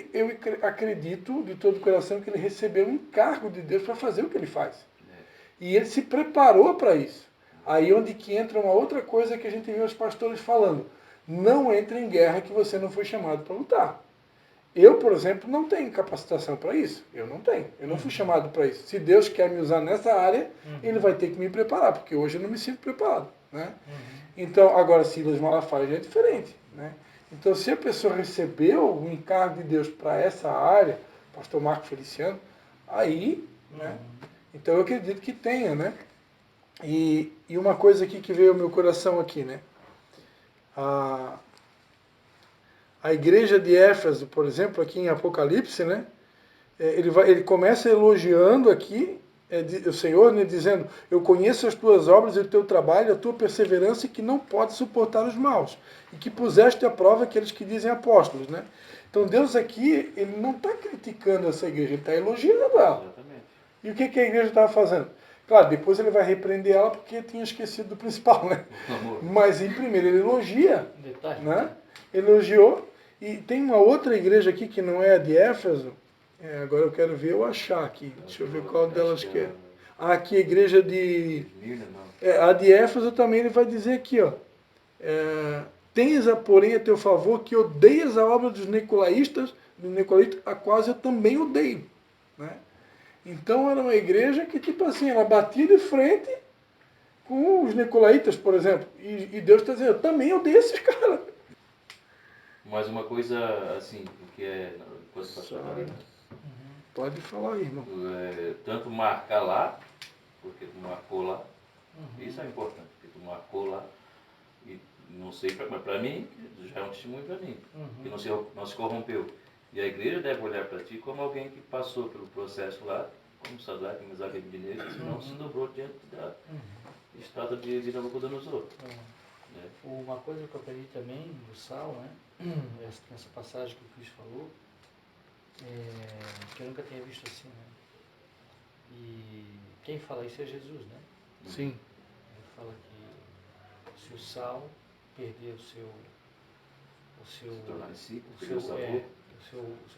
acredito de todo o coração que ele recebeu um encargo de Deus para fazer o que ele faz. E ele se preparou para isso. Aí onde que entra uma outra coisa que a gente vê os pastores falando. Não entre em guerra que você não foi chamado para lutar. Eu, por exemplo, não tenho capacitação para isso. Eu não tenho. Eu não fui chamado para isso. Se Deus quer me usar nessa área, Ele vai ter que me preparar, porque hoje eu não me sinto preparado. Né? Então, agora, Silas Malafaia já é diferente. Né? Então, se a pessoa recebeu o encargo de Deus para essa área, pastor Marco Feliciano, aí, né? Então eu acredito que tenha, né? E uma coisa aqui que veio ao meu coração aqui, né? A igreja de Éfeso, por exemplo, aqui em Apocalipse, né? Ele começa elogiando aqui o Senhor, né, dizendo: eu conheço as tuas obras e o teu trabalho, a tua perseverança, e que não pode suportar os maus, e que puseste à prova aqueles que dizem apóstolos, né? Então Deus aqui, ele não está criticando essa igreja, ele está elogiando ela. Exatamente. E o que a igreja estava fazendo? Claro, depois ele vai repreender ela porque tinha esquecido do principal, né? Mas em primeiro ele elogia, né? Elogiou. E tem uma outra igreja aqui que não é a de Éfeso. Agora eu quero ver, eu achar aqui. Deixa eu ver qual delas que é. Aqui a igreja de... a de Éfeso também ele vai dizer aqui, ó. Tens, porém, a teu favor que odeias a obra dos nicolaítas, a quais eu também odeio. Né? Então era uma igreja que, ela batia de frente com os nicolaítas, por exemplo. E Deus está dizendo: eu também odeio esses caras. Mas uma coisa, assim, que é... Pode falar aí, irmão. Tanto marcar lá, porque tu marcou lá, isso é importante, porque tu marcou lá, e não sei, mas para mim, já é um testemunho para mim, que não se corrompeu. E a igreja deve olhar para ti como alguém que passou pelo processo lá, como Sadraque, Mesaque e Abednego, e não se dobrou diante da estátua de Nabucodonosor. Uma coisa que eu aprendi também do sal, né? Nessa passagem que o Cris falou, que eu nunca tinha visto assim, né? E quem fala isso é Jesus, né? Sim. Ele fala que se o sal perder o seu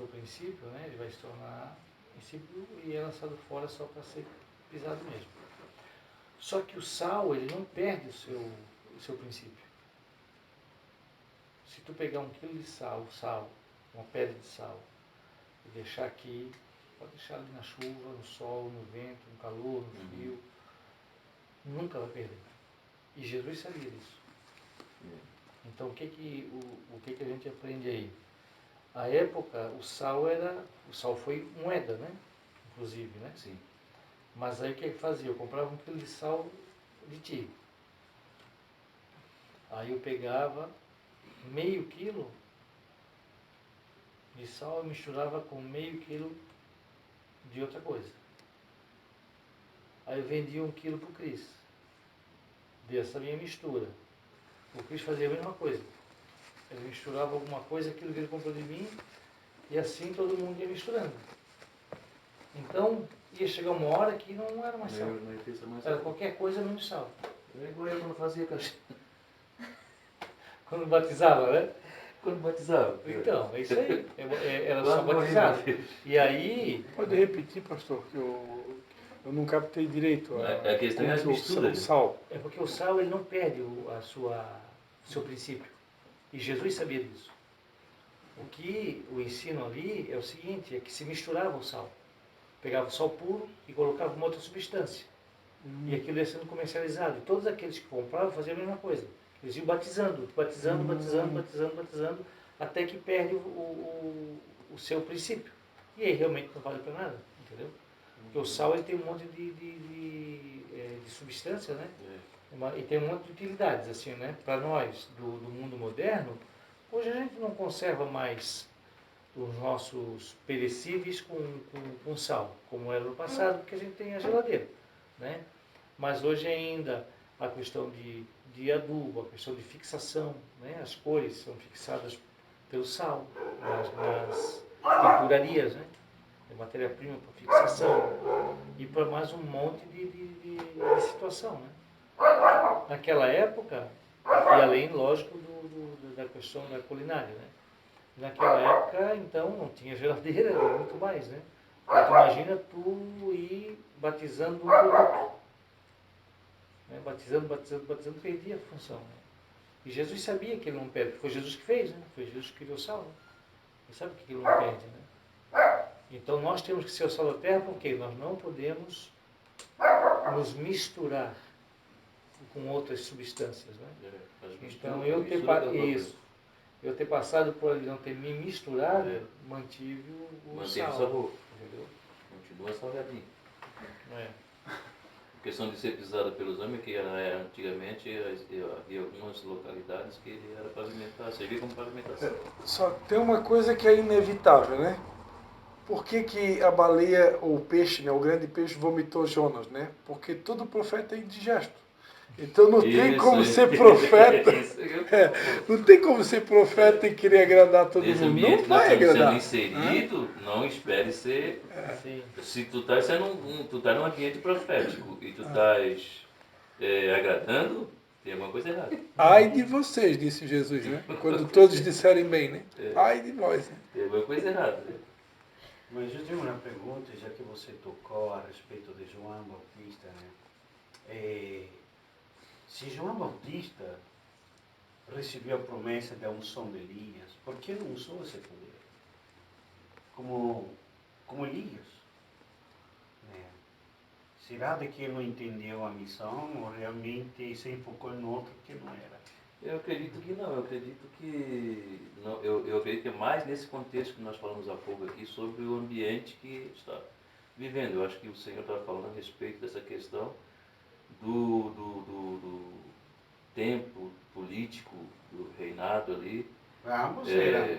princípio, né? Ele vai se tornar insípido e é lançado fora só para ser pisado mesmo. Só que o sal, ele não perde o seu princípio. Se tu pegar 1 quilo de sal, uma pedra de sal, e deixar aqui, pode deixar ali na chuva, no sol, no vento, no calor, no frio, nunca vai perder. E Jesus sabia disso. Então o que a gente aprende aí? A época, o sal foi moeda, né? Inclusive, né? Sim. Mas aí o que ele fazia? Eu comprava 1 quilo de sal de trigo. Aí eu pegava meio quilo de sal e misturava com meio quilo de outra coisa. Aí eu vendia 1 quilo para o Cris, dessa minha mistura. O Cris fazia a mesma coisa. Ele misturava alguma coisa, aquilo que ele comprou de mim, e assim todo mundo ia misturando. Então, ia chegar uma hora que não era mais sal. Era qualquer coisa menos sal. Eu quando fazia caixinha. Quando batizava, né? Quando batizava. Então, é isso aí. Era só batizado. E aí... Pode repetir, pastor, que eu não captei direito. A questão é as misturas. O sal. É porque o sal ele não perde o seu princípio. E Jesus sabia disso. O que o ensino ali é o seguinte, é que se misturava o sal. Pegava o sal puro e colocava uma outra substância. E aquilo ia sendo comercializado. E todos aqueles que compravam faziam a mesma coisa. Eles iam batizando, até que perde o seu princípio. E aí realmente não vale para nada, entendeu? Porque o sal ele tem um monte de substância, né? E tem um monte de utilidades, assim, né? Para nós, do mundo moderno, hoje a gente não conserva mais os nossos perecíveis com sal, como era no passado, porque a gente tem a geladeira, né? Mas hoje ainda a questão de adubo, a questão de fixação, né? As cores são fixadas pelo sal, nas tinturarias, né? É matéria-prima para fixação e para mais um monte de situação, né? Naquela época, e além, lógico, da questão da culinária, né? Naquela época, então, não tinha geladeira, muito mais, né? Então, imagina tu ir batizando um produto. Né? Batizando, perdia a função. Né? E Jesus sabia que ele não perde, foi Jesus que fez, né? Foi Jesus que criou o sal. Né? Ele sabe que ele não perde, né? Então, nós temos que ser o sal da terra, porque nós não podemos nos misturar com outras substâncias, né? Então, eu ter passado por ali, não ter me misturado, mantive o sal. O sabor. Entendeu? Continua salgadinho. É. A questão de ser pisada pelos homens, que era antigamente havia algumas localidades que era para alimentar, servia como para alimentação. Só tem uma coisa que é inevitável, né? Por que a baleia, ou o peixe, né, o grande peixe, vomitou Jonas, né? Porque todo profeta é indigesto. Então não tem como ser profeta. Não tem como ser profeta e querer agradar todo Nesse mundo. ambiente Não vai nós estamos agradar. sendo inserido, não espere ser. Se tu estás num ambiente profético e tu estás agradando, tem alguma coisa errada. Ai de vocês, disse Jesus, né? Quando todos disserem bem, né? Ai de vós, né? Tem alguma coisa errada. Né? Mas eu tenho uma pergunta, já que você tocou a respeito de João Bautista, né? Se João Bautista recebeu a promessa da unção de Elias, por que não usou esse poder? Como Elias? Né? Será de que ele não entendeu a missão ou realmente se enfocou em outro que não era? Eu acredito que não, eu acredito que é mais nesse contexto que nós falamos há pouco aqui sobre o ambiente que está vivendo. Eu acho que o Senhor estava falando a respeito dessa questão do tempo político, do reinado ali. Ambos eram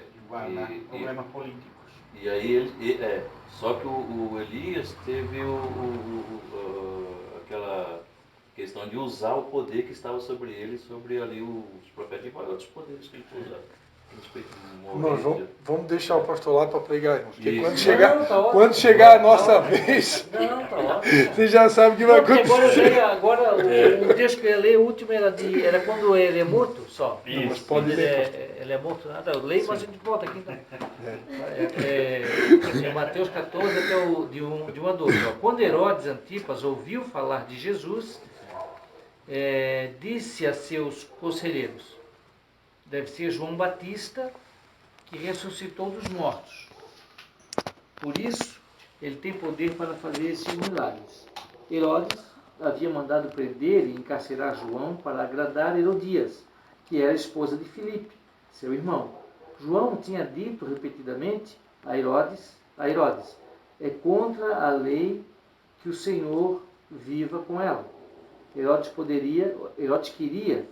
problemas políticos. E aí, só que o Elias teve aquela questão de usar o poder que estava sobre ele, sobre ali os profetas e outros poderes que ele foi usar. Irmãos, vamos deixar o pastor lá para pregar, irmãos. Porque Isso. quando chegar a nossa vez, você já sabe o que vai acontecer. Agora o texto que eu ia ler, o último era quando ele é morto só. Não, mas pode ler. Ele é morto, nada. Eu leio, mas a gente volta aqui então. Em Mateus 14 até de 1 a 12. Quando Herodes Antipas ouviu falar de Jesus, disse a seus conselheiros: deve ser João Batista que ressuscitou dos mortos. Por isso, ele tem poder para fazer esses milagres. Herodes havia mandado prender e encarcerar João para agradar Herodias, que era esposa de Filipe, seu irmão. João tinha dito repetidamente a Herodes, é contra a lei que o Senhor viva com ela. Herodes queria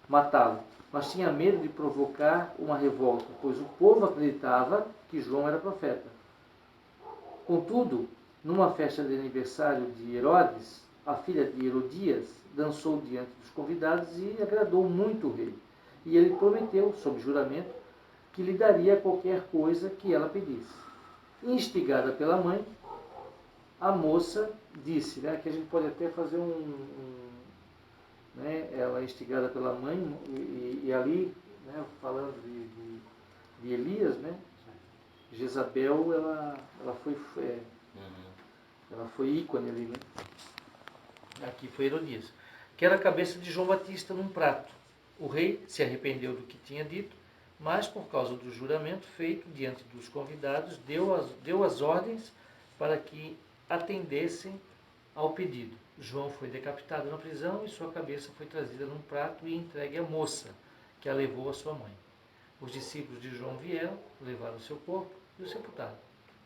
matá-lo, mas tinha medo de provocar uma revolta, pois o povo acreditava que João era profeta. Contudo, numa festa de aniversário de Herodes, a filha de Herodias dançou diante dos convidados e agradou muito o rei. E ele prometeu, sob juramento, que lhe daria qualquer coisa que ela pedisse. Instigada pela mãe, a moça disse, né, que a gente pode até fazer né, ela instigada pela mãe, e ali, né, falando de Elias, né, Jezabel, ela foi ícone ali, né? Aqui foi Herodias, que era a cabeça de João Batista num prato. O rei se arrependeu do que tinha dito, mas por causa do juramento feito diante dos convidados, deu as ordens para que atendessem ao pedido. João foi decapitado na prisão e sua cabeça foi trazida num prato e entregue à moça, que a levou à sua mãe. Os discípulos de João vieram, levaram o seu corpo e o sepultaram.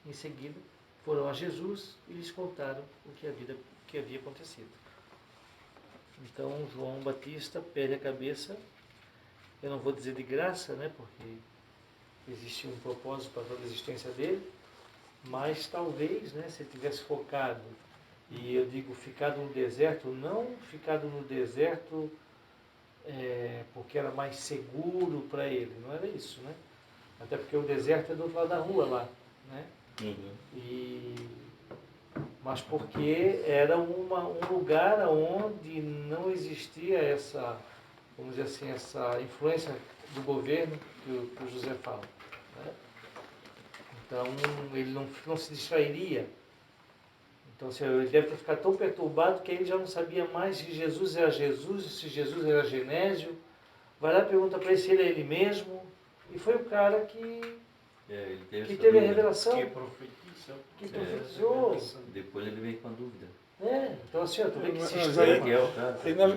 Em seguida, foram a Jesus e lhes contaram o que havia acontecido. Então, João Batista perde a cabeça, eu não vou dizer de graça, né, porque existe um propósito para toda a existência dele, mas talvez, né, se ele tivesse focado, e eu digo ficado no deserto, não ficado no deserto porque era mais seguro para ele, não era isso, né? Até porque o deserto é do outro lado da rua lá, né? Mas porque era um lugar onde não existia essa, vamos dizer assim, essa influência do governo que o José fala, né? Então ele não se distrairia. Então ele deve ter ficado tão perturbado que ele já não sabia mais se Jesus era Jesus, se Jesus era Genésio. Vai lá e pergunta para ele se ele é ele mesmo. E foi o cara que teve a revelação. Que profetizou. Depois ele veio com a dúvida. Então assim, tu vê que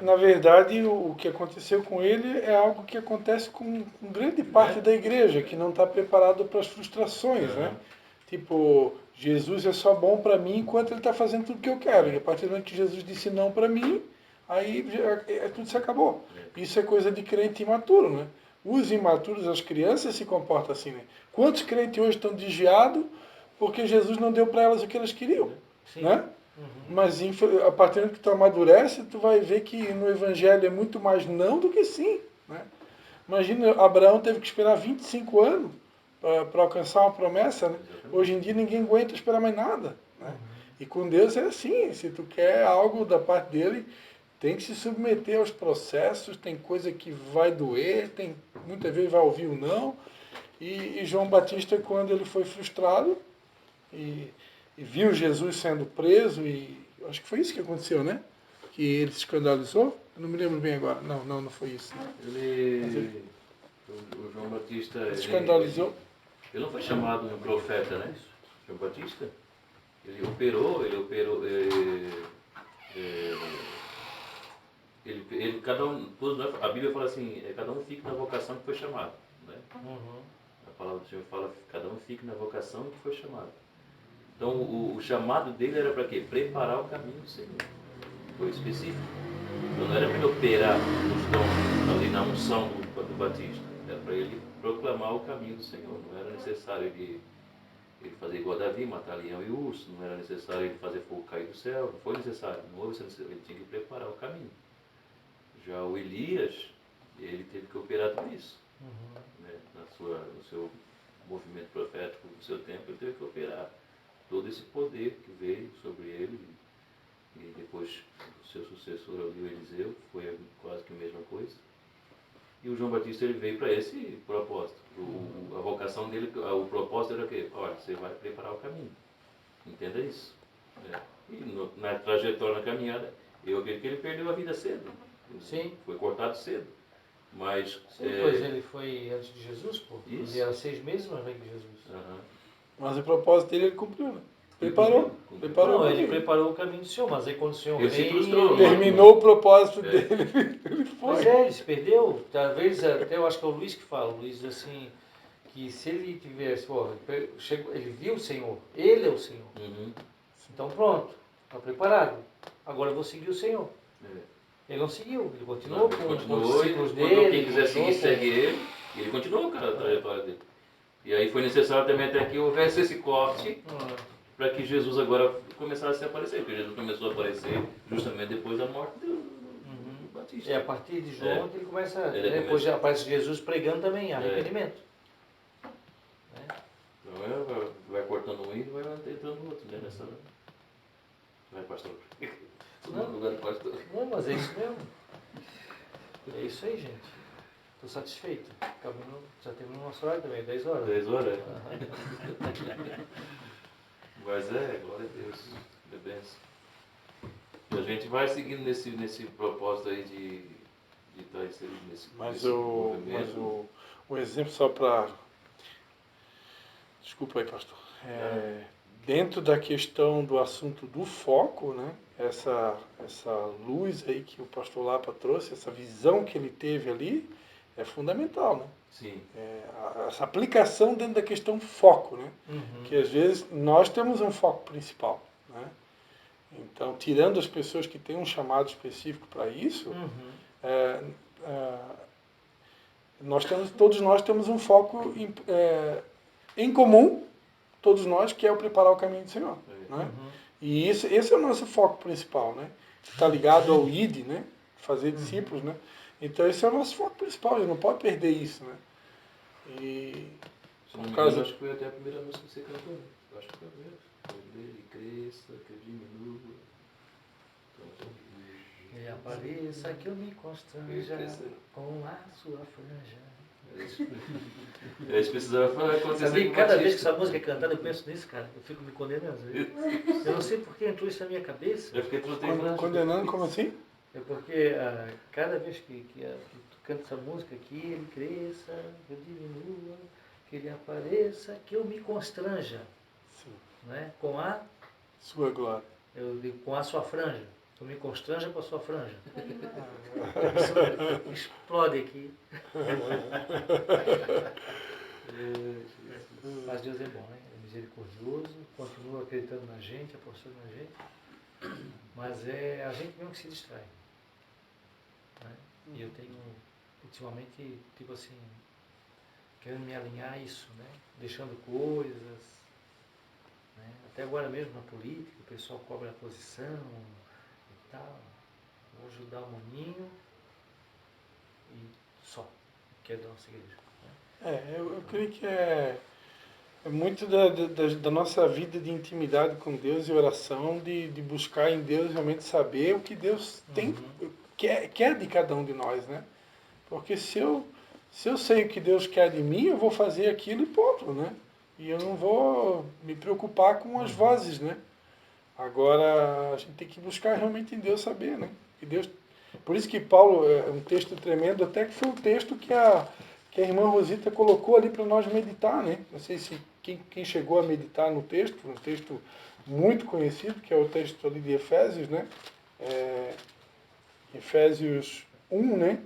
Na verdade, o que aconteceu com ele é algo que acontece com grande parte da igreja, que não está preparado para as frustrações, né? Tipo, Jesus é só bom para mim enquanto ele está fazendo tudo o que eu quero. E a partir do momento que Jesus disse não para mim, aí tudo se acabou. Isso é coisa de crente imaturo, né? Os imaturos, as crianças se comportam assim, né? Quantos crentes hoje estão desviados porque Jesus não deu para elas o que elas queriam, né? Mas a partir do momento que tu amadurece, tu vai ver que no Evangelho é muito mais não do que sim, né? Imagina, Abraão teve que esperar 25 anos para alcançar uma promessa, né? Hoje em dia ninguém aguenta esperar mais nada, né? E com Deus é assim, se tu quer algo da parte dele, tem que se submeter aos processos, tem coisa que vai doer, muitas vezes vai ouvir o não. E João Batista, quando ele foi frustrado e viu Jesus sendo preso, e acho que foi isso que aconteceu, né? Que ele se escandalizou. Eu não me lembro bem agora. Não foi isso. O João Batista... Ele se escandalizou. Ele não foi chamado um profeta, né? João Batista. Ele operou, cada um, a Bíblia fala assim, cada um fica na vocação que foi chamado, né? A palavra do Senhor fala, cada um fica na vocação que foi chamado. Então o chamado dele era para quê? Preparar o caminho do Senhor. Foi específico. Então não era para ele operar nos dons ali na unção do Batista. Era para ele proclamar o caminho do Senhor. Não era necessário ele fazer igual a Davi, matar leão e urso. Não era necessário ele fazer fogo cair do céu. Não foi necessário. Não houve necessário. Ele tinha que preparar o caminho. Já o Elias, ele teve que operar tudo isso. Né? No seu movimento profético do seu tempo, ele teve que operar todo esse poder que veio sobre ele. E depois o seu sucessor ali, o Eliseu, foi quase que a mesma coisa. E o João Batista, ele veio para esse propósito. A vocação dele, o propósito era o quê? Olha, você vai preparar o caminho. Entenda isso. Né? E na trajetória, na caminhada, eu acredito que ele perdeu a vida cedo. Sim. Foi cortado cedo. Mas... Sim, pois ele foi antes de Jesus, pô. Isso. Ele era 6 meses mais velho que Jesus. Mas o propósito dele ele cumpriu, né? Preparou. Não, ele preparou o caminho do Senhor, mas aí quando o Senhor terminou o propósito dele, ele foi. Mas ele se perdeu. Talvez, até eu acho que é o Luiz que fala. O Luiz diz assim, que se ele tivesse, ele viu o Senhor, ele é o Senhor. Então pronto, está preparado. Agora eu vou seguir o Senhor. Ele não seguiu, ele continuou com os discípulos dele. Quem quiser seguir, segue ele. E ele continuou com a trajetória dele. E aí foi necessário também até que houvesse esse corte para que Jesus agora começasse a aparecer. Porque Jesus começou a aparecer justamente depois da morte do Batista. É a partir de João que ele começa. Depois já aparece Jesus pregando também arrependimento. Então vai cortando um e vai entrando no outro, né? Vai, pastor. Não, mas é isso mesmo. É isso aí, gente. Estou satisfeito. Já terminou o nosso horário também, 10 horas. 10 horas? Mas glória a Deus. É benção. E a gente vai seguindo nesse propósito aí de estar inserido nesse movimento. O exemplo só para... Desculpa aí, pastor. dentro da questão do assunto do foco, né? Essa luz aí que o pastor Lapa trouxe, essa visão que ele teve ali, é fundamental, né? Sim. Essa aplicação dentro da questão foco, né? Uhum. Que às vezes nós temos um foco principal, né? Então, tirando as pessoas que têm um chamado específico para isso, todos nós temos um foco em comum, todos nós, que é o preparar o caminho do Senhor, né? E esse é o nosso foco principal, né? Está ligado ao ID, né? Fazer discípulos, né? Então esse é o nosso foco principal, a gente não pode perder isso, né? E se não me engano, acho que foi até a primeira música que você cantou, né? Eu acho que foi a primeira. Ele cresça, que eu diminua. E apareça que eu me constranja com a sua franja. É isso que precisava acontecer. Sabia que cada vez que essa música é cantada, eu penso nisso, cara. Eu fico me condenando. Eu não sei porque entrou isso na minha cabeça. Eu fiquei condenando, como assim? É porque cada vez que tu canta essa música aqui, ele cresça, eu diminua, que ele apareça, que eu me constranja. Sim. Né? Com a sua glória. Eu digo, com a sua franja. Tu me constranja com a sua franja. Explode aqui. Mas Deus é bom, né? É misericordioso, continua acreditando na gente, apostando na gente. Mas é a gente mesmo que se distrai. Né? E eu tenho, ultimamente, tipo assim, querendo me alinhar a isso, né? Deixando coisas. Né? Até agora mesmo na política, o pessoal cobra a posição e tal. Vou ajudar o maninho e só, que é da nossa igreja. Né? Eu creio que é muito da nossa vida de intimidade com Deus e oração, de buscar em Deus realmente saber o que Deus tem, quer de cada um de nós, né? Porque se eu sei o que Deus quer de mim, eu vou fazer aquilo e ponto, né? E eu não vou me preocupar com as vozes, né? Agora, a gente tem que buscar realmente em Deus saber, né? Que Deus... Por isso que Paulo, é um texto tremendo, até que foi o texto que a irmã Rosita colocou ali para nós meditar, né? Não sei se quem chegou a meditar no texto, um texto muito conhecido, que é o texto ali de Efésios, né? Efésios 1, né?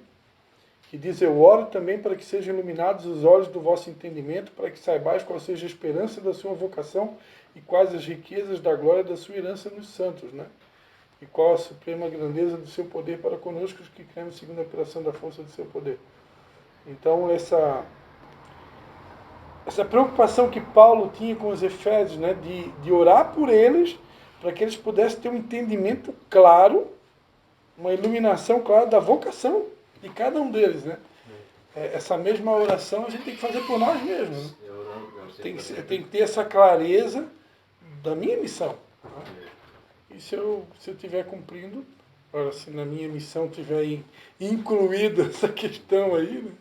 Que diz, eu oro também para que sejam iluminados os olhos do vosso entendimento, para que saibais qual seja a esperança da sua vocação e quais as riquezas da glória da sua herança nos santos, né? E qual a suprema grandeza do seu poder para conosco, os que cremos segundo a operação da força do seu poder. Então, essa preocupação que Paulo tinha com os Efésios, né, de orar por eles, para que eles pudessem ter um entendimento claro, uma iluminação clara da vocação de cada um deles, né? Essa mesma oração a gente tem que fazer por nós mesmos. Né? Tem que ter essa clareza da minha missão. Né? E se eu estiver cumprindo, agora, se na minha missão tiver incluída essa questão aí, né?